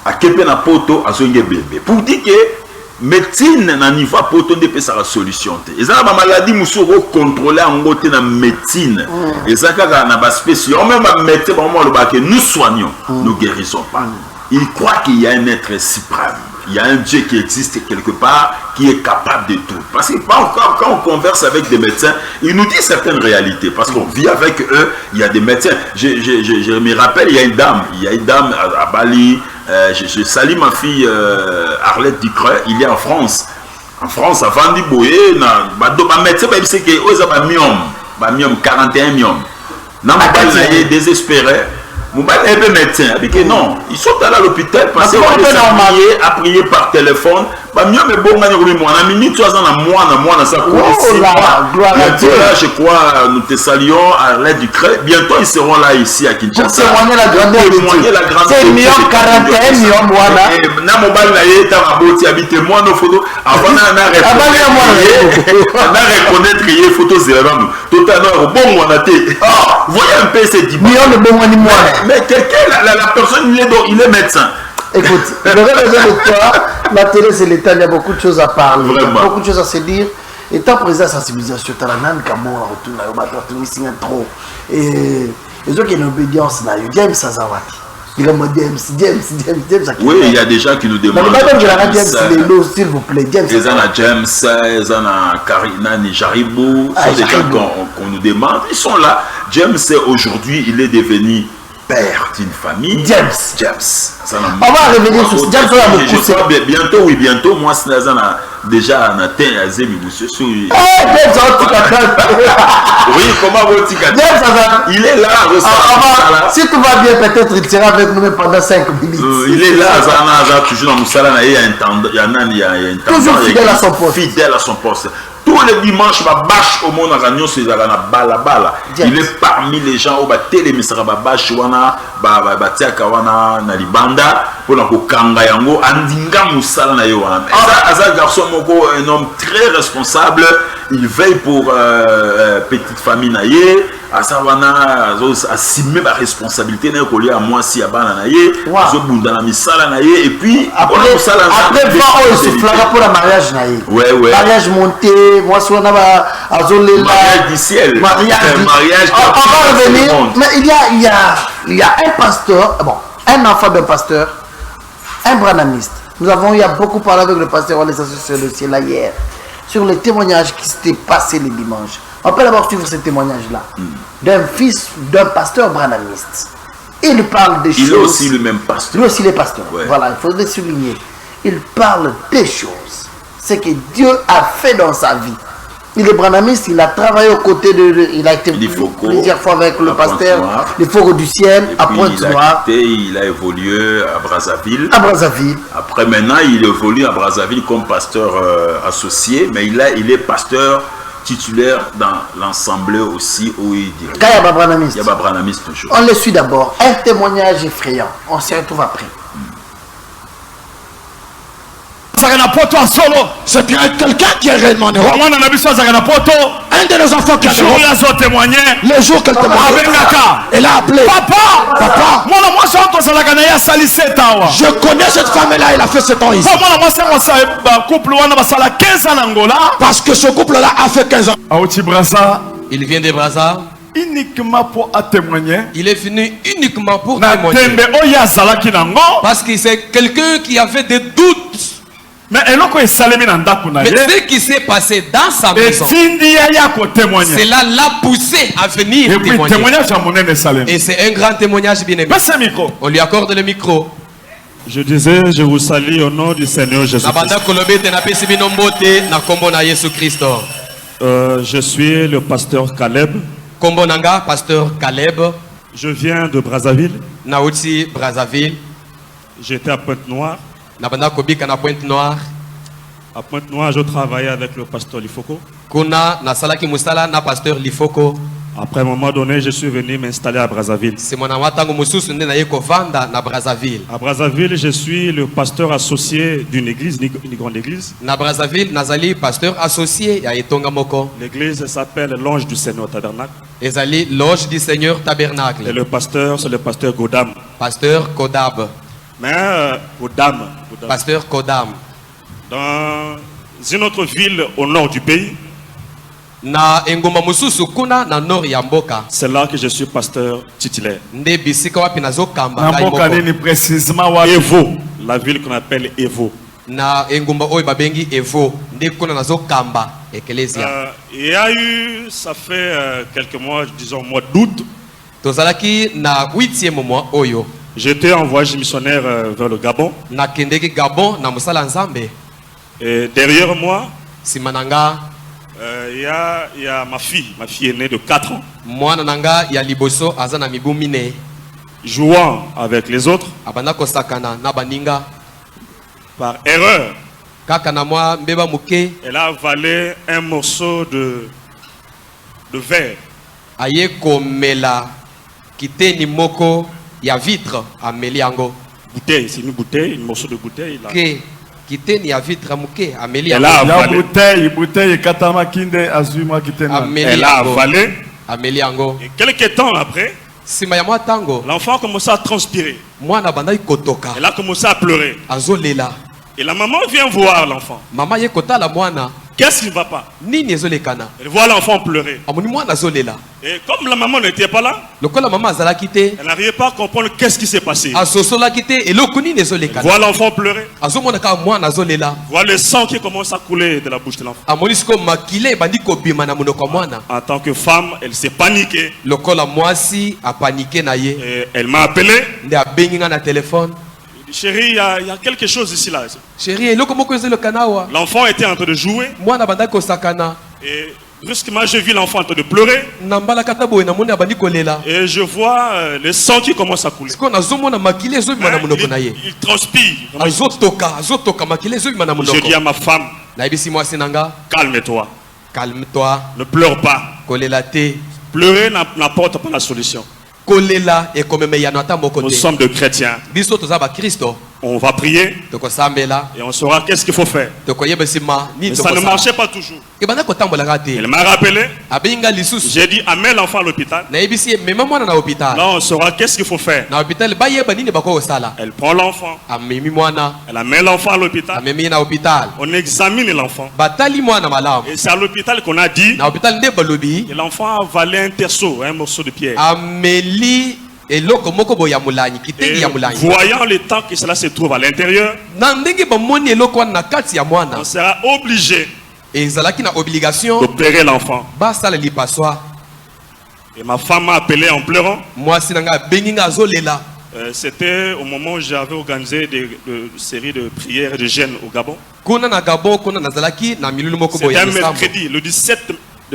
C: À Kepen à Poto, à Zongue bébé. Pour dire que médecine n'a niveau poto de peut la solution. Et ça la maladie musoro contrôler en côté la médecine. Et ça quand na ba spécial même médecin vraiment le que nous soignons, nous guérissons pas. Il croit qu'il y a un être suprême. Il y a un Dieu qui existe quelque part, qui est capable de tout. Parce que quand on converse avec des médecins, ils nous disent certaines réalités. Parce qu'on vit avec eux, il y a des médecins. Je me rappelle, il y a une dame à Bali. Je salue ma fille Arlette Ducret, il est en France. En France, avant de boyer, un médecin, c'est que aux miom 41 miom. Il est désespéré. Un médecin, non, ils sont allés à l'hôpital parce qu'ils ont à prier par téléphone. Mieux mais bon, on a mis 3 ans à moi, ça je crois, nous te saluons à l'aide du cré. Bientôt, ils seront là ici à Kinshasa.
A: Pour témoigner la grandeur de Dieu. C'est 41 millions, voilà.
C: Moi, nos photos. Avant, on a reconnaître qu'il y a photos de totalement bon, on a été. Voyez un peu ces 10 millions de bons animaux. Mais quelqu'un, la personne, il est médecin.
A: Écoute, j'aurais besoin de toi. La télé, c'est l'État, il y a beaucoup de choses à parler.
C: Vraiment.
A: Beaucoup de choses à se dire. Étant président de sensibilisation, tu as la nan Kamo, tu as trop. Et les autres qui ont une obédience, James Sazawati. Il est mode James.
C: Oui, il y a des gens qui nous demandent.
A: James, s'il vous plaît.
C: James, ils ont Karina Nijaribou. Ce sont des gens qu'on nous demande. Ils sont là. James, aujourd'hui, il est devenu père d'une famille.
A: James. On va revenir sur James.
C: Je crois bientôt. Moi, c'est déjà atteint à Zémi. Oui, comment vous dites il est là.
A: Si tout va bien, peut-être il sera avec nous pendant 5 minutes.
C: Il est là, toujours dans Moussala. Il y a un temps.
A: Toujours fidèle à son poste.
C: Tous les dimanches, bâche au monde à Gagnon, c'est la bala. Il est parmi les gens où télémisra bâche wana batia kawana na libanda pour la kanga yango andinga musala na yo wana. Ça garçon moko un homme très responsable, il veille pour petite famille na ye, asa wana assumer la responsabilité na ko à moi si abana na ye, zo bunda na misala na ye et puis
A: après il soufflera pour le mariage na ye.
C: Ouais.
A: Mariage monté, moi si on a
C: mariage du ciel.
A: Mariage. On va revenir. Mais il y a un pasteur, un enfant d'un pasteur, un branamiste. Nous avons eu à beaucoup parlé avec le pasteur sur le ciel hier, sur les témoignages qui s'étaient passés les dimanches. On peut d'abord suivre ces témoignages-là d'un fils d'un pasteur branamiste. Il parle des choses.
C: Il est aussi le même pasteur.
A: Lui aussi il est pasteur.
C: Ouais.
A: Voilà, il faut le souligner. Il parle des choses. Ce que Dieu a fait dans sa vie. Il est branamiste, il a travaillé aux côtés de. Il a été plusieurs fois avec le pasteur, les Forts du Ciel, à Pointe-Noire.
C: Il a évolué à Brazzaville. Après, maintenant, il évolue à Brazzaville comme pasteur associé, mais il est pasteur titulaire dans l'ensemble aussi où il dirige.
A: Quand il y a branamiste.
C: Il y a branamiste toujours.
A: On le suit d'abord. Un témoignage effrayant. On s'y retrouve après.
D: C'est quelqu'un qui est réellement heureux. Un de nos enfants qui a témoigné. Le jour qu'elle témoigne, elle a appelé. Papa. Je connais cette femme-là, elle a fait 7 ans ici. Parce que ce couple-là a fait 15 ans.
E: Il vient de Brazza.
B: Uniquement pour témoigner.
E: Il est venu uniquement pour témoigner. Parce que c'est quelqu'un qui avait des doutes.
B: Mais ce
E: qui s'est passé dans sa maison, cela l'a poussé à venir témoigner. Et c'est un grand témoignage bien aimé. On lui accorde le micro.
F: Je disais, je vous salue au nom du Seigneur Jésus-Christ. Je suis le pasteur Caleb.
E: Pasteur Caleb.
F: Je viens de Brazzaville.
E: Brazzaville.
F: J'étais à Pointe-Noire.
E: À Pointe-Noire.
F: À Pointe-Noire, je travaillais avec le pasteur Lifoko.
E: Kuna na salaki musala na pasteur Lifoko.
F: Après un moment donné, je suis venu m'installer à Brazzaville. À Brazzaville, je suis le pasteur associé d'une église, une grande église.
E: Na Brazzaville, nazali pasteur associé ya etonga moko.
F: L'église s'appelle L'Ange du Seigneur Tabernacle.
E: Ezali Loge du Seigneur Tabernacle.
F: Et le pasteur, c'est le pasteur Godam.
E: Pasteur Kodab.
F: Mais Godam.
E: Pasteur Kodam.
F: Dans une autre ville au nord du pays.
E: Na engoma mususu kuna na nord ya mboka.
F: C'est là que je suis pasteur titulaire.
E: Nde bisika wapi nazo kamba
B: na mboka nini précisément wapi?
F: Evo, la ville qu'on appelle Evo.
E: Na engomba oyo babengi Evo, nde kuna nazo kamba ecclesia.
F: Il y a eu, ça fait quelques mois, disons mois d'août.
E: Tozalaki na 8e mois oyo.
F: J'étais en voyage missionnaire vers le Gabon.
E: Na kendeki Gabon na musala nzambe.
F: Et derrière moi,
E: simananga
F: il y a ma fille aînée de 4 ans.
E: Mwana nanga ya liboso azana mibu mine.
F: Jouant avec les autres.
E: Abanda kosakana na baninga.
F: Par erreur.
E: Kaka na mwa mbeba muke.
F: Elle a avalé un morceau de verre.
E: Aye komela kiteni moko ya vitre ameli yango.
F: Bouteille, c'est une bouteille, un morceau de bouteille là.
E: Ke kiteni ya vitre muke ameli
F: yango. Elle a avalé.
B: Bouteille katama kinde azuma kiteni.
F: Elle a avalé.
E: Ameli yango.
F: Et quelques temps après,
E: sima ya mwa tango,
F: l'enfant a commencé à transpirer.
E: Mwana banda kotoka.
F: Elle a commencé à pleurer.
E: Azolela.
F: Et la maman vient voir l'enfant.
E: Maman ye kota la mwana.
F: Qu'est-ce qui ne va pas?
E: Nini ezolekana.
F: Elle voit l'enfant pleurer.
E: Amoni mwana azolela.
F: Et comme la maman n'était pas là,
E: lokola maman azalaki te,
F: elle n'arrivait pas à comprendre qu'est-ce qui s'est passé.
E: Asosolaki te eloko nini ezolekana.
F: Voit l'enfant pleurer.
E: Azomona ka mwana azolela.
F: Voit le sang qui commence à couler de la bouche de l'enfant.
E: Amoni siko makile bandi kobima na monoko mwana.
F: En tant que femme, elle s'est paniquée.
E: Lokola mwasi a paniqué na ye.
F: Et elle m'a appelé.
E: Nde abengi nga na téléphone.
F: Chérie, il y a quelque chose ici là.
E: Chérie,
F: l'enfant était en train de jouer. Et brusquement, je vis l'enfant en train de pleurer. Et je vois le sang qui commence à couler. Il transpire. Je dis à ma femme, calme-toi.
E: Calme-toi.
F: Ne pleure pas. Pleurer n'apporte pas la solution. Nous sommes de chrétiens. On va prier et on saura qu'est-ce qu'il faut faire. Mais ça ne marchait pas toujours. Elle m'a rappelé. J'ai dit amène l'enfant à l'hôpital. Là on saura qu'est-ce qu'il faut faire. Elle prend l'enfant. Elle amène l'enfant à l'hôpital. On examine l'enfant. Et c'est à l'hôpital qu'on a dit que l'enfant a avalé un terceau, un morceau de pierre.
E: Et
F: voyant le temps que cela se trouve à l'intérieur, on sera obligé d'opérer l'enfant. Et ma femme m'a appelé en pleurant. C'était au moment où j'avais organisé des séries de prières et de jeûnes au Gabon. C'était un mercredi, le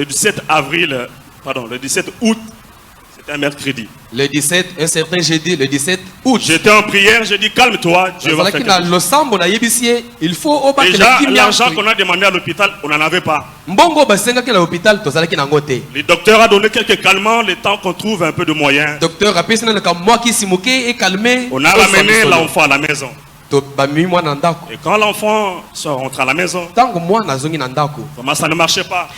F: 17 avril, pardon, le 17 août. C'était un mercredi.
E: Le 17, un certain jeudi, le 17 août.
F: J'étais en prière, j'ai dit calme-toi, Dieu va faire quelque chose.
E: Il faut
F: déjà, l'argent qu'on a demandé à l'hôpital, on n'en avait pas. Le docteur a donné quelques calmants, le temps qu'on trouve un peu de moyens. On a ramené l'enfant à la maison. Et quand l'enfant rentre à la maison, comment ça ne marchait pas?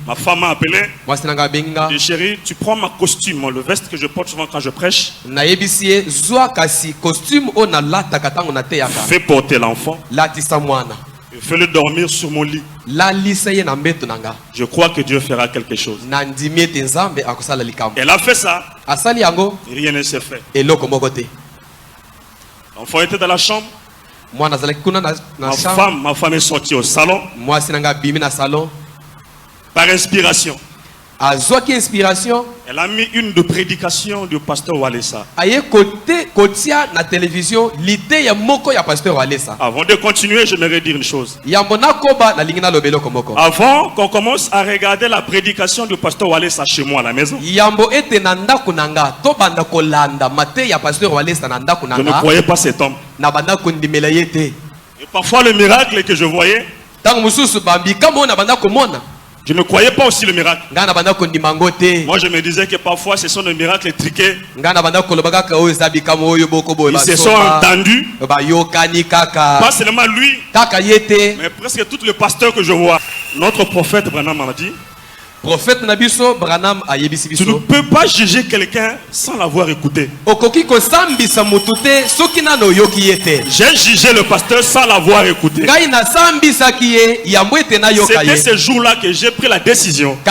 F: Ma femme m'a appelé. Je dis chérie, tu prends ma costume, le veste que je porte souvent quand je prêche. Fais porter l'enfant. Et fais-le dormir sur mon lit. Je crois que Dieu fera quelque chose. Elle a fait ça. Et rien ne s'est fait. L'enfant était dans la chambre. Ma femme est sortie au salon. Par inspiration. Elle a mis une de prédication du pasteur Walesa. Avant de continuer, j'aimerais dire une chose. Avant qu'on commence à regarder la prédication du pasteur Walesa chez moi à la maison, je ne croyais pas cet homme. Et parfois le miracle que je voyais, Je ne croyais pas aussi le miracle. Moi, je me disais que parfois ce sont des miracles triqués. Ils se sont entendus. Pas seulement lui, mais presque tous les pasteurs que je vois. Notre prophète Branham m'a dit,
E: prophète Nabiso Branham ayebisi biso.
F: Tu ne peux pas juger quelqu'un sans l'avoir écouté. J'ai jugé le pasteur sans l'avoir écouté. C'était ce jour-là que j'ai pris la décision de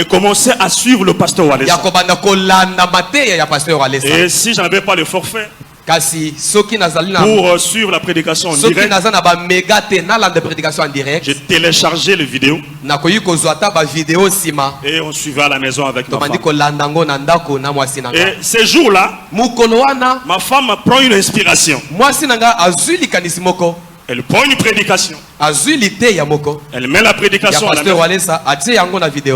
F: commencer à suivre le pasteur Walesa. Et si je n'avais pas le forfait pour suivre la prédication en direct, j'ai téléchargé les vidéos et on suivait à la maison avec ma femme. Et ce jour-là, ma femme prend une inspiration. Elle prend une prédication. Elle met la prédication à la maison.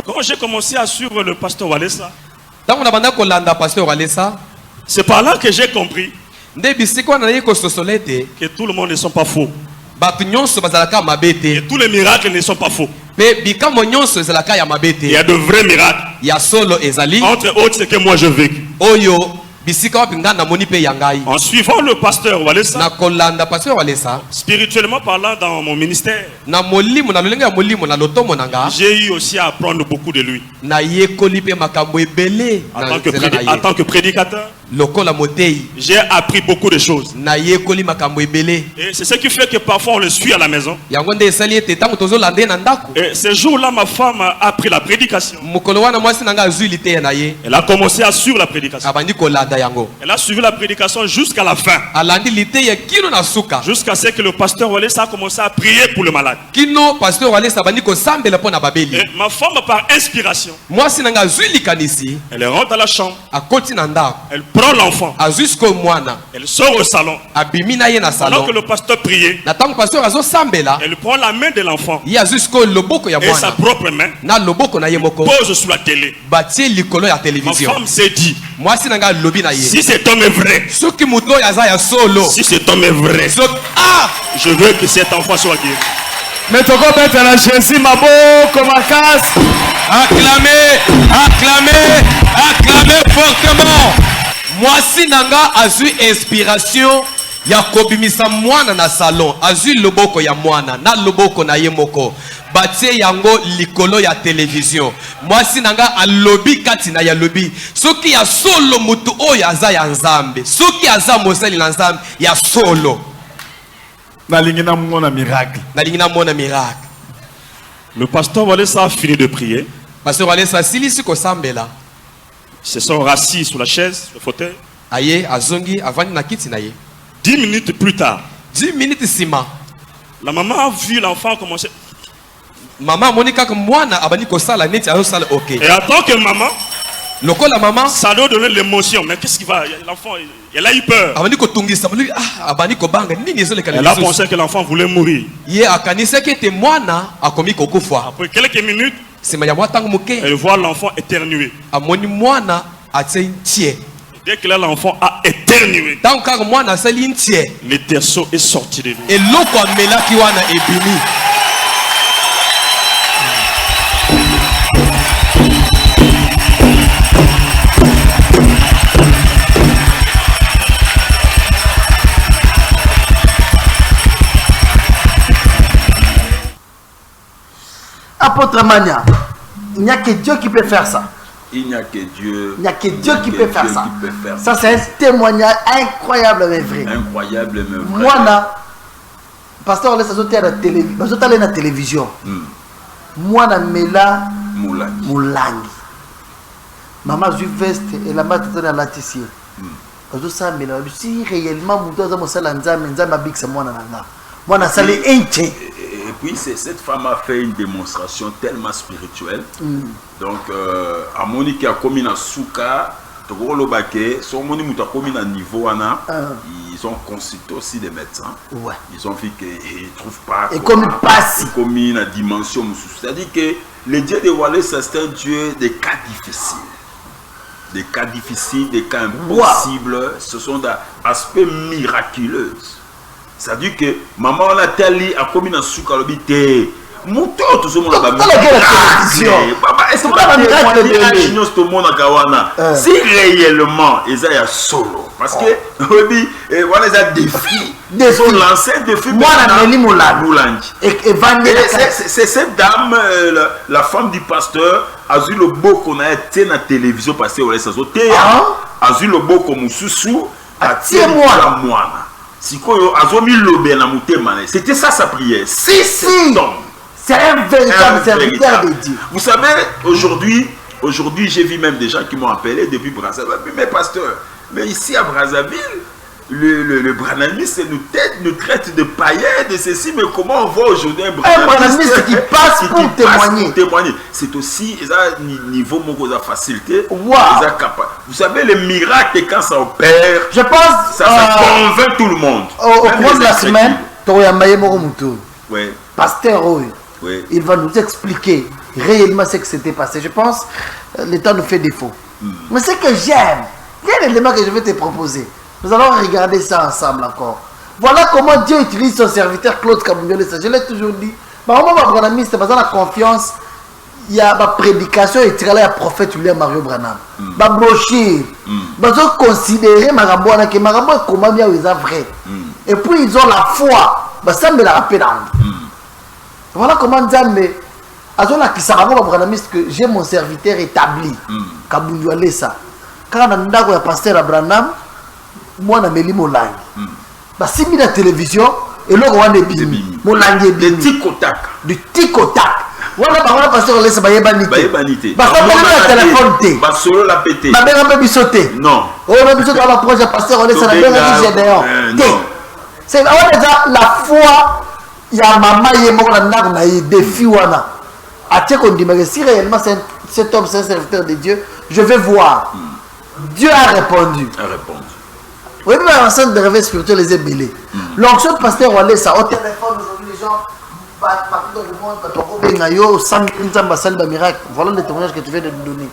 F: Quand j'ai commencé à suivre le pasteur Walesa, c'est par là que j'ai compris que tout le monde ne sont pas faux. Et tous les miracles ne sont pas faux. Il y a de vrais miracles. Entre autres, ce que moi je vécu. En suivant le pasteur Walesa, spirituellement parlant dans mon ministère, j'ai eu aussi à apprendre beaucoup de lui. En tant que prédicateur, j'ai appris beaucoup de choses. Et c'est ce qui fait que parfois on le suit à la maison. Et ce jour-là, ma femme a appris la prédication. Elle a commencé à suivre la prédication. Elle a suivi la prédication jusqu'à la fin. Jusqu'à ce que le pasteur Walesa a commencé à prier pour le malade. Et ma femme, par inspiration, elle rentre à la chambre. Elle prend l'enfant. Elle sort au salon. Pendant que le pasteur priait, elle prend la main de l'enfant et sa propre main pose sur la télé. Ma femme s'est dit, si cet homme est vrai, si cet homme est vrai, je veux que cet enfant soit guéri.
B: Mais tu peux mettre la Jésus, ma comme ma casse.
E: Acclamez, acclamez, acclamez fortement. Moi si nanga azu inspiration ya kobimisa mwana na salon, azu loboko ya mwana na loboko na yemoko. Batie yango likolo ya télévision. Moi si nanga alobi kati na ya lobi. Soki ya solo mutu oyo aza ya nzambe. Soki aza mosali na nzambe ya solo.
B: Nalingina mona miracle.
E: Nalingina mona miracle.
F: Le pasteur Walesa a fini de prier.
E: Pasteur Walesa silisi ko sambela.
F: Ils se sont rassis sur la chaise, le fauteuil.
E: Aye azongi avandi na kiti na ye.
F: 10 minutes plus tard,
E: 10 minutes sima,
F: la maman a vu l'enfant commencer.
E: Maman Monica comme mwana abani ko sala neti azo sala OK.
F: Et en tant que maman,
E: la maman,
F: ça doit donner l'émotion. Mais qu'est-ce qui va? L'enfant, elle a eu peur. Elle a pensé que l'enfant voulait mourir. Après quelques minutes, elle voit l'enfant éternuer. Dès que l'enfant a éternué, le terceau est sorti de lui.
A: Apôtre Mania, il n'y a que Dieu qui peut faire ça.
C: Il n'y a que Dieu.
A: Il n'y a que Dieu qui peut faire ça. Ça, c'est un témoignage incroyable mais vrai.
C: Incroyable mais vrai.
A: Moi, pasteur, on est à la télévision. Moi, je suis là. Moulangi. Maman, je veste et la matin, dans la tissier. Si réellement, je suis moi,
C: et puis cette femme a fait une démonstration tellement spirituelle. Donc, à Monique a commis un souka, ils ont consulté aussi des médecins.
A: Ouais.
C: Ils ont vu qu'ils ne trouvent pas.
A: Et comme il passe.
C: Comme une dimension. C'est-à-dire que le Dieu de Walesa, c'est un Dieu des cas difficiles. Des cas difficiles, des cas impossibles. Wow. Ce sont des aspects miraculeux. C'est-à-dire que maman a tali a commis un souk à l'obité. Mouton, tout ce monde a
A: la télévision.
C: Est-ce que tout le monde a kawana? Si réellement, ils ont solo. Parce que, on dit, voilà, ils ont des filles. L'ancien défi.
A: Moi, la Mélie Moulangi.
C: C'est cette dame, la femme du pasteur, a vu le beau qu'on a été dans la télévision passé au Lessazote. A vu le beau comme Soussou. A tiré moi. C'était ça sa prière.
A: Si. C'est un véritable serviteur de Dieu.
C: Vous savez, aujourd'hui, j'ai vu même des gens qui m'ont appelé depuis Brazzaville. Mais pasteur, mais ici à Brazzaville, le branamiste nous traite de païens, de ceci, mais comment on voit aujourd'hui un
A: branamiste qui passe pour témoigner.
C: C'est aussi un niveau de facilité. Vous savez, les miracles, quand ça opère,
A: je pense,
C: ça convainc tout le monde.
A: Au cours de la semaine, Pasteur Roy, il va nous expliquer réellement ce qui s'était passé. Je pense le temps nous fait défaut. Mais ce que j'aime, il y a un élément que je vais te proposer. Nous allons regarder ça ensemble encore. Voilà comment Dieu utilise son serviteur Claude Kabouniolé. Je l'ai toujours dit. Maman Branham, c'est parce que la confiance, il y a ma prédication et il y a prophète William Mario Branham. Ma brochure. Ils ont considéré Marabouana que Marabou est comment bien ils ont vrai. Et puis ils ont la foi. Ça me l'a rappelé. Voilà comment Nzambe azona kisaramo Branhamiste que j'ai mon serviteur établi. Kabouniolé ça. Quand on a ndako ya pasteur Abraham, moi na Mélie Moulangi. Si mis la télévision et là on a des bimi. Moulangi
C: de tikotak.
A: Du tikotak. Voilà par parce que laisse
C: bayebanité.
A: Parce que le téléphone té.
C: Solo la pété.
A: Ma mère a bisoté.
C: Non.
A: On a bisoté à la projet pasteur on laisse la mère a dehors. C'est déjà la foi. Il y a maman qui est défi wana. Si réellement cet homme c'est un serviteur de Dieu, je vais voir. Dieu a répondu. Oui, mais enceinte de réveil spirituel, les ébélés. L'onction de pasteur Walé, ça au téléphone aujourd'hui, les gens partout dans le monde, voilà le témoignage que tu viens de nous donner.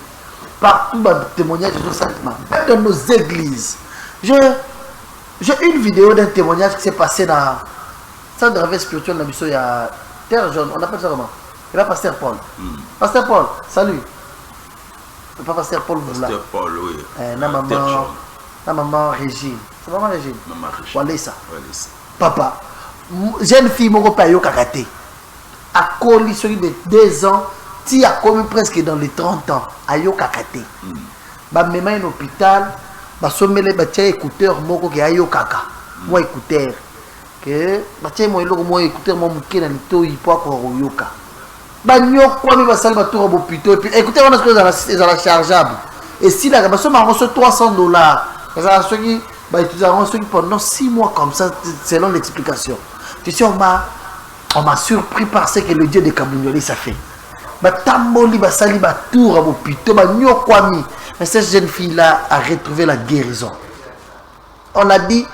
A: Partout, le témoignage de Saint-Marc. Même dans nos églises. J'ai une vidéo d'un témoignage qui s'est passé dans centre de réveil spirituel, il y a Terre Jaune, on appelle ça comment? Et là, pasteur Paul. Pasteur Paul, salut. Pas pasteur Paul, vous là.
C: Pasteur Paul, oui.
A: La maman Régine. C'est maman Régine.
C: Maman Régine.
A: Voilà ça. Papa, jeune fille, mon père, il karaté. À Koli, celui de 2 ans, qui a commis presque dans les 30 ans, à yo karaté. Bah, même à l'hôpital, bah, sommele, bah, tiens, écouteur, moko, qui a yo kaka. Moi, écouteur. Que, bah, tiens, moi, écouteur, moi, mouké, dans le taux, il peut avoir yoka. Bah, nyo, quoi, mais bah, ça, bah, tout robot plutôt. Et puis, écoutez, on a ce que dans la chargeable. Et si là, bah, ça m'a reçu $300. Ça, ceux qui, bah, utiliseront ceux qui pendant 6 mois comme ça, selon l'explication. Tu sais, on m'a surpris par ce que le Dieu de Kabouniolé ça fait. Bah, tamboli, bah, sali, bah, tout robot plutôt, bah, nyo, quoi, mais cette jeune fille-là a retrouvé la guérison. On a dit,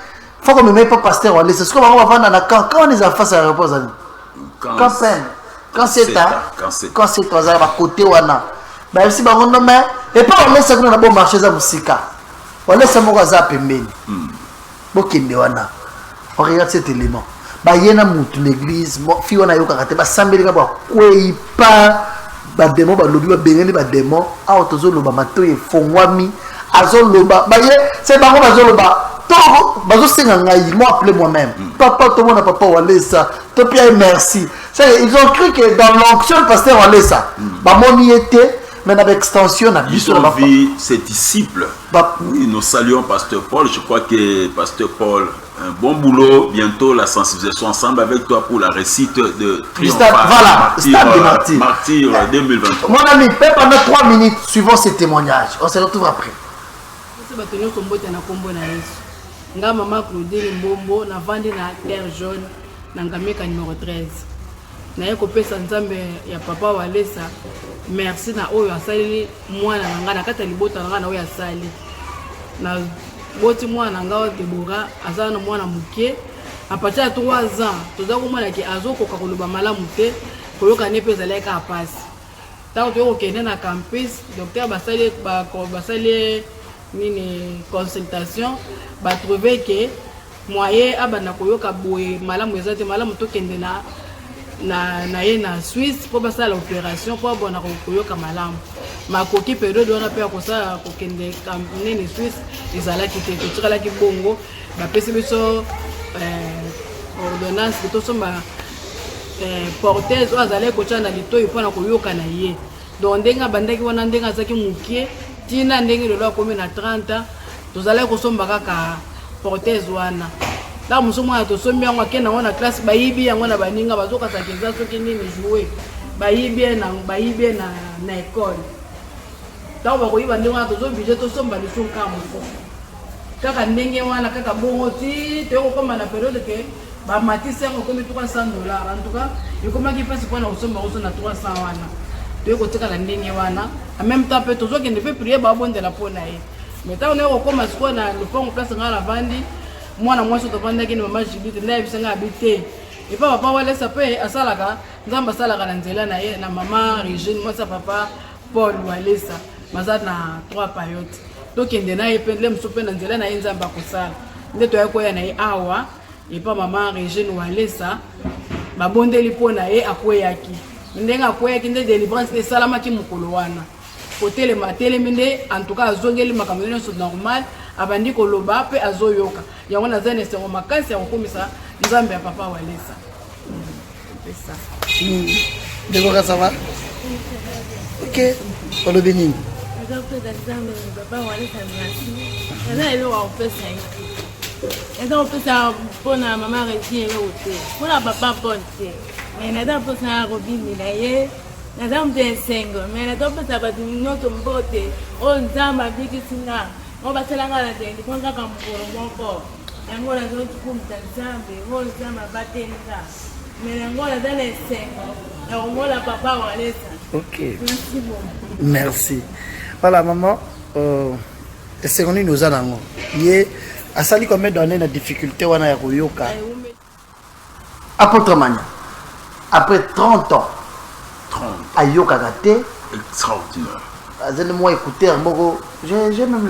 A: faut qu'on ne mette pas pasteur Walé. C'est ce qu'on va voir dans la quand on est en face à l'aéroport. Quand c'est tard, quand c'est toi, à côté wana. Bah si bah on nomme et pas on laisse qu'on a bon marché za musika. On laisse mon gaza pembeni. Bokende wana. On regarde cet élément. Bah yena mutu l'église, fi wana yoka kate ba sambeli ka ba kwei pa ba démon ba lobi ba bengeni ba démon a otozo loba mato e fongwami azo loba ba ye c'est ba ko ba zo loba. Ils m'ont appelé moi-même. Papa, tout le monde a papa Walé ça. Merci. Ils ont cru que dans l'onction, le pasteur Walé ça. Mon y était, mais dans l'extension,
C: ils ont vu ses disciples. Oui, nous saluons pasteur Paul. Je crois que pasteur Paul, un bon boulot. Bientôt, la sensibilisation ensemble avec toi pour la récite de Triomphal.
A: Voilà,
C: Martyr 2023.
A: Mon ami, pendant 3 minutes, suivant ces témoignages. On se retrouve après.
G: Nga maman Claudine Mbombo na vandi na Terre Jaune na Ngameka numéro 13. Na yeko pesa nzambe ya papa Walesa. Merci na oyo asali mwana nga na kata libota nga na oyo asali. Na boti mwana nga Debora azana mwana muke a partir de 3 ans toza ko mwana ki azokoka koloba malamu te koyoka ne pesa leka apasi. Tango to okende na campus docteur basali une consultation va trouver que moyen abana koyoka boye malamu ezate malamu to kende na na ye na Suisse pour passer l'opération pour bona koyoka malamu makoki période wana pe akosala kokende nini Suisse ezalaki te totikalaki bongo bapesi biso ordonnance que tosomba portaise oyo azalaki kotya na litoi mpona koyoka na ye donc ndenge abandaki wana ndenge azalaki mokie ntina ndenge lelo akomi na 30 ans tozalaki kosomba kaka portaise wana la mosusu mwana tosombi yango ake nango na classe bayibi yango na baninga bazokasaka eza soki nini joue bayibi na école ntango bakoyiba ndenge wana tozobije tosomba lisu nkaa mosusu kaka ndenge wana kaka bongo ti toyokokoma na période ke bamatisi yango okomi $300 en tout cas ekomaki mpasi mpona kosomba koso na 300 wana toyokotikala ndenge wana en même temps mpe tozokende mpe prier babondela mpona ye mais ntango nayokokoma sikoyo na lopango place ngai navandi mwana mwasi tovandaki ni mama Judith nde ayebisanga abi te epa papa walesa mpe asalaka nzambe asalaka na nzela na ye na mama Regine mwasi ya papa Paul walesa baza na 3 payote tokende na ye mpe nde mosusu mpe na nzela na ye nzambe akosala nde toya koya na ye awa epa mama Regine walesa babondeli mpo na ye akweyaki ndenge akweyaki nde délivrance esalamaki mokolo wana kotelema atelemi nde en tout cas azongeli makambo nyonso normal abandi koloba mpe azoyoka yango naza na esengo makasi ya kokomisa nzambe ya papa walesa
A: Dekoka ça va? Ok. Olobi nini?
H: Eza opesa mpona mama Regine eloko te mpona papa Paul te mais naza opesa robini na ye naza moto esengo mais naza opesa bato nyonso mbote oyo nzambe abikisinga ngo basalanga na dendi mpo kaka mokolo moko yango nazokumisa nzambe oyo nzambe abatenga mais yango naza na esengo ya komona papa walesa.
A: Ok.
H: Merci beaucoup.
A: Merci. Voilà maman, esengo nini oza nango ye asali combien d'années na difficulté wana ya koyoka apôtre Mania après 30 ans ayokaka te
C: extraordinaire
A: azali moi écouteur moko j'ai même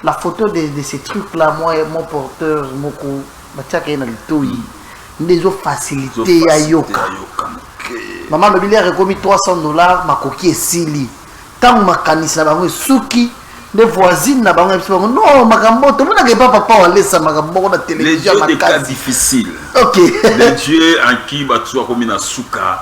A: la photo de ces trucs là moi mon porteur moko batiaka ye na litoi nde ezofacilité ya yoka mama lobili arekomi $300 makoki esili ntango makanisi na bango esuki les voisines na bango biso non makambo to mona ke papa walesa makambo na télévision
C: les cas difficiles.
A: OK.
C: Les dieux en qui battua comme na suka.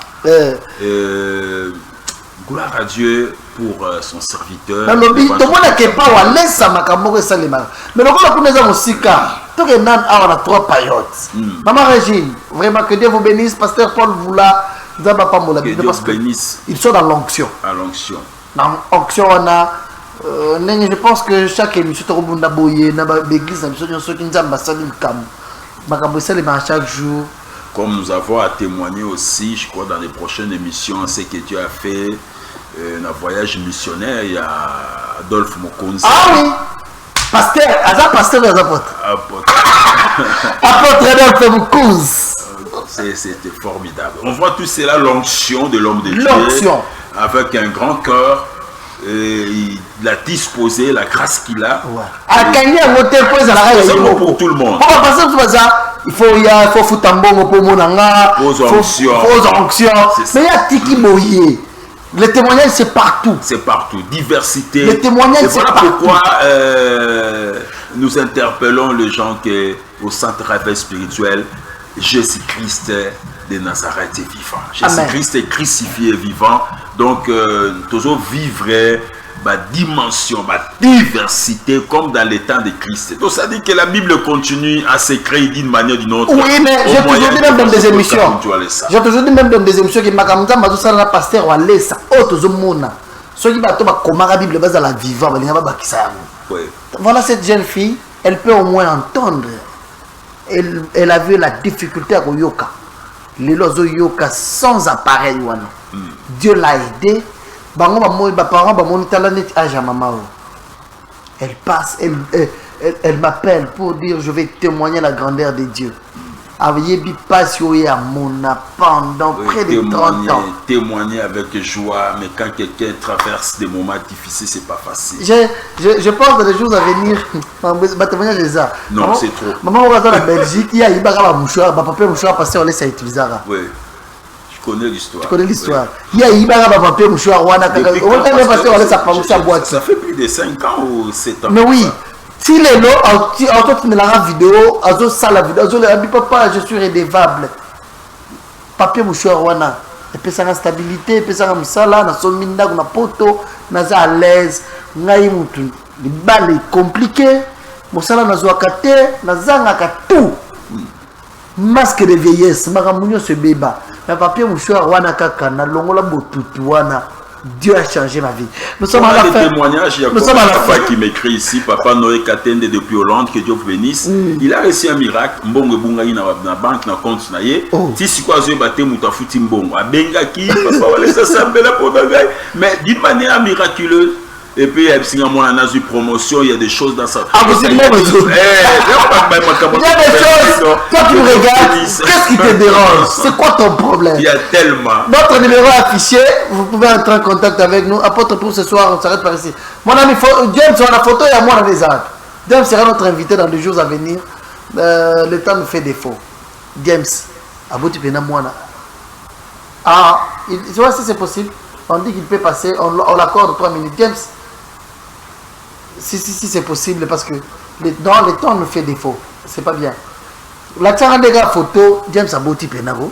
C: Gloire à Dieu pour son serviteur.
A: Na lobi to mona ke pa walesa makambo ko salema. Mais lokola kuneza musika to ke nan awa na 3 périodes. Maman Régine, vraiment que Dieu vous bénisse, pasteur Paul Voula, nzamba pa mola
C: Dieu
A: parce que
C: bénisse.
A: ils sont dans l'onction.
C: À l'onction.
A: Dans l'onction on a je pense que chaque émission tokobunda boye na ba église na biso nyonso ki nzamba sali mkambo makambo sali ma chaque jour
C: comme nous avons à témoigner aussi je crois dans les prochaines émissions ce que Dieu a fait un voyage missionnaire il y a Adolphe Mokonzi.
A: Ah oui pasteur apôtre Adolphe Mokonzi.
C: C'était formidable. On voit tout cela l'onction de l'homme de Dieu avec un grand cœur. Il a disposé la grâce qu'il a. C'est pour tout le monde.
A: Il faut foutre un bon pour mon anga.
C: Aux onctions.
A: Mais il y a tiki boye. Le témoignage c'est partout.
C: C'est partout. Diversité.
A: Le témoignage c'est partout.
C: Pourquoi nous interpellons les gens qui au centre réveil spirituel. Jésus-Christ de Nazareth est vivant. Jésus-Christ est crucifié et vivant. Donc, toujours vivre ma dimension, ma diversité comme dans les temps de Christ. Donc, ça dit que la Bible continue à se créer d'une manière ou d'une autre.
A: Oui, mais j'ai toujours dit même dans des émissions. J'ai toujours dit même dans des émissions que Makamza Madoussa la pasteur ou Alessa, autres mona. Ceux qui battent comment la Bible base à la vivant, voilà cette jeune fille, elle peut au moins entendre. Elle a vu la difficulté à Yoka. Les lozo Yoka sans appareil. Dieu l'a aidé. Elle passe, elle m'appelle pour dire je vais témoigner la grandeur de Dieu. Pendant près de 30 ans.
C: Témoigner avec joie, mais quand quelqu'un traverse des moments difficiles, c'est pas facile.
A: Je pense dans les jours à venir.
C: Non, c'est trop.
A: Maman, on va dans la Belgique, il y a un mouchoir, papa mouchoir, pasteur, on laisse à utiliser.
C: Oui. connais l'histoire.
A: Tu connais l'histoire. Il y a Ibara papier mouchoir Rwanda.
C: Ça fait plus de 5 ans ou 7 ans.
A: Mais oui. Si les lots, en la vidéo, ça la vidéo, papa, je suis redevable. Papier mouchoir Rwanda. Et puis ça a stabilité, et puis ça a musala, na sominda, na poto, na à l'aise. Ngai mutu. Les balles est compliqué. Musala na zoakate, na zangaka tout. Masque de vieillesse, maramunyo se béba. Mais papier mouchoir wana kaka na longola botutu wana. Dieu a changé ma vie. Nous sommes à la fin.
C: Témoignages, il y a papa qui m'écrit ici, papa Noé Katende depuis Hollande, que Dieu vous bénisse. Il a reçu un miracle. Mbongo bungayi na banque na compte na ye. Si si quoi zo baté mutafuti mbongo. Abenga ki papa wale ça sambela pour bagay. Mais d'une manière miraculeuse. Et puis, il y a une promotion, il y a des choses dans ça.
A: Ah, vous êtes même il y a des choses. Toi, tu me regardes. Qu'est-ce qui te dérange? C'est quoi ton problème?
C: Il y a tellement.
A: Notre numéro affiché, vous pouvez entrer en contact avec nous. Apôtre pour ce soir, on s'arrête par ici. Mon ami James, sur la photo, il y a moi dans les arbres. James sera notre invité dans les jours à venir. Le temps nous fait défaut. James, à vous, tu peux moi. Ah, tu vois si c'est possible. On dit qu'il peut passer, on l'accorde 3 minutes. James. Si c'est possible, parce que dans le temps nous fait défaut. C'est pas bien. La tchara des gars photo, James a beau type Nago.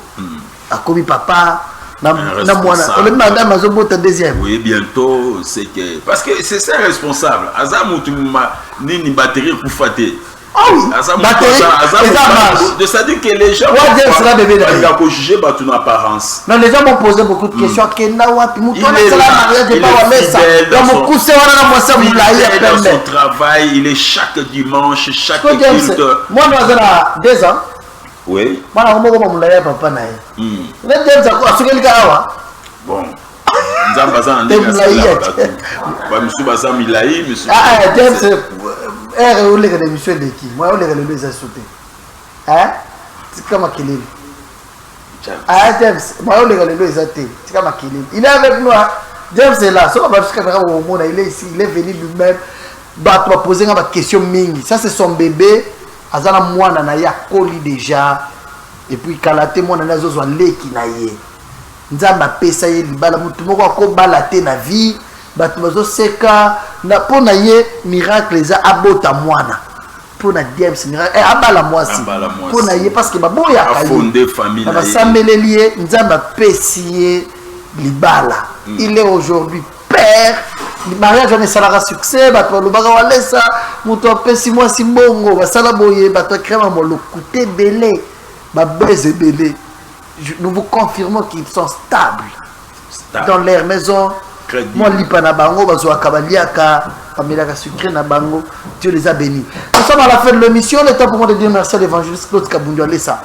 A: A commis papa. Madame a beau deuxième.
C: Oui, bientôt, c'est que. Parce que c'est ça responsable. Azam tu ni batterie pour fâter.
A: Ah oui,
C: de ça dit que les gens vont juger ton apparence.
A: Non, les gens m'ont posé beaucoup de questions. Il est
C: dans son travail, il est chaque dimanche, chaque culte.
A: Moi, nous avons 2 ans.
C: Oui.
A: Moi,
C: bon.
A: Monsieur de qui? Moi, on les a sauté. Hein? C'est comme Kilil. Ah, James, moi, on les a sauté. C'est comme Kilil. Il est avec nous. James est là. Il est ici. Il est venu lui-même. Il va poser une question mingi. Ça, c'est son bébé. Azana moi, nanaya koli déjà. Et puis, kalate moi, nanaya zo leki na ye. Nzamba pesa ye libala. Mutumoko ako balate na vie. Batumazo seka na pona ye miracle les a abota mwana pona James miracle abala mwasi pona ye parce que baboya
C: a fondé famille
A: na sambelelier nzamba pesier libala il est aujourd'hui père le mariage on est salara succès bato lobaka walesa muto pesi mwasi mbongo basala boye bato krema molo coûter belé ba beze belé nous vous confirmons qu'ils sont stables dans leur maison. Moi, Lipana Bango, Bazoa Kabaliaka, Pamelaka Sucré Nabango, Dieu les a bénis. Nous sommes à la fin de l'émission. Le temps pour moi de dire merci à l'évangéliste Claude Kabundu Alessa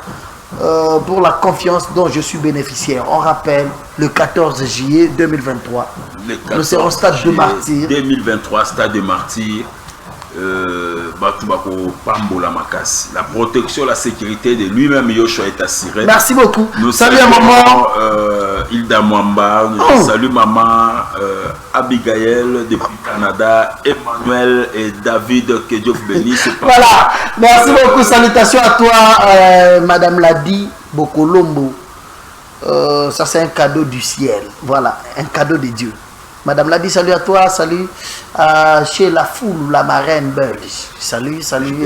A: pour la confiance dont je suis bénéficiaire. On rappelle le 14 juillet 2023. Nous serons au stade de Martyr.
C: 2023, stade de Martyr. La protection, la sécurité de lui-même, Yoshua est assurée.
A: Merci beaucoup.
C: Salut à maman Hilda Mwamba. Salut maman Abigail depuis Canada, Emmanuel et David, que Dieu vous bénisse.
A: Voilà, merci beaucoup. Salutations à toi, Madame Ladi Bokolombo. Ça, c'est un cadeau du ciel. Voilà, un cadeau de Dieu. Madame l'a dit, salut à toi, salut chez la foule, la marraine belge. Salut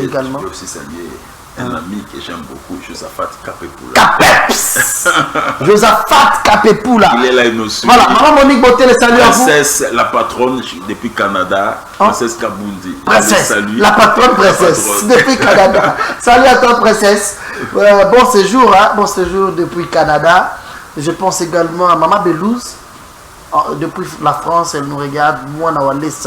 A: également.
C: Je peux aussi saluer un ami que j'aime beaucoup, Josaphat Kapepoula.
A: Kapeps Josaphat Kapepoula.
C: Il est là, il nous suit.
A: Voilà, maman Monique Boté, les saluts à vous.
C: Princesse, la patronne depuis Canada, Princesse Kabundi.
A: Princesse, la patronne princesse depuis Canada. Salut à toi, princesse. Bon séjour, hein, bon séjour depuis Canada. Je pense également à Maman Belouz. Depuis la France, elle nous regarde. Moi, Nawalesa.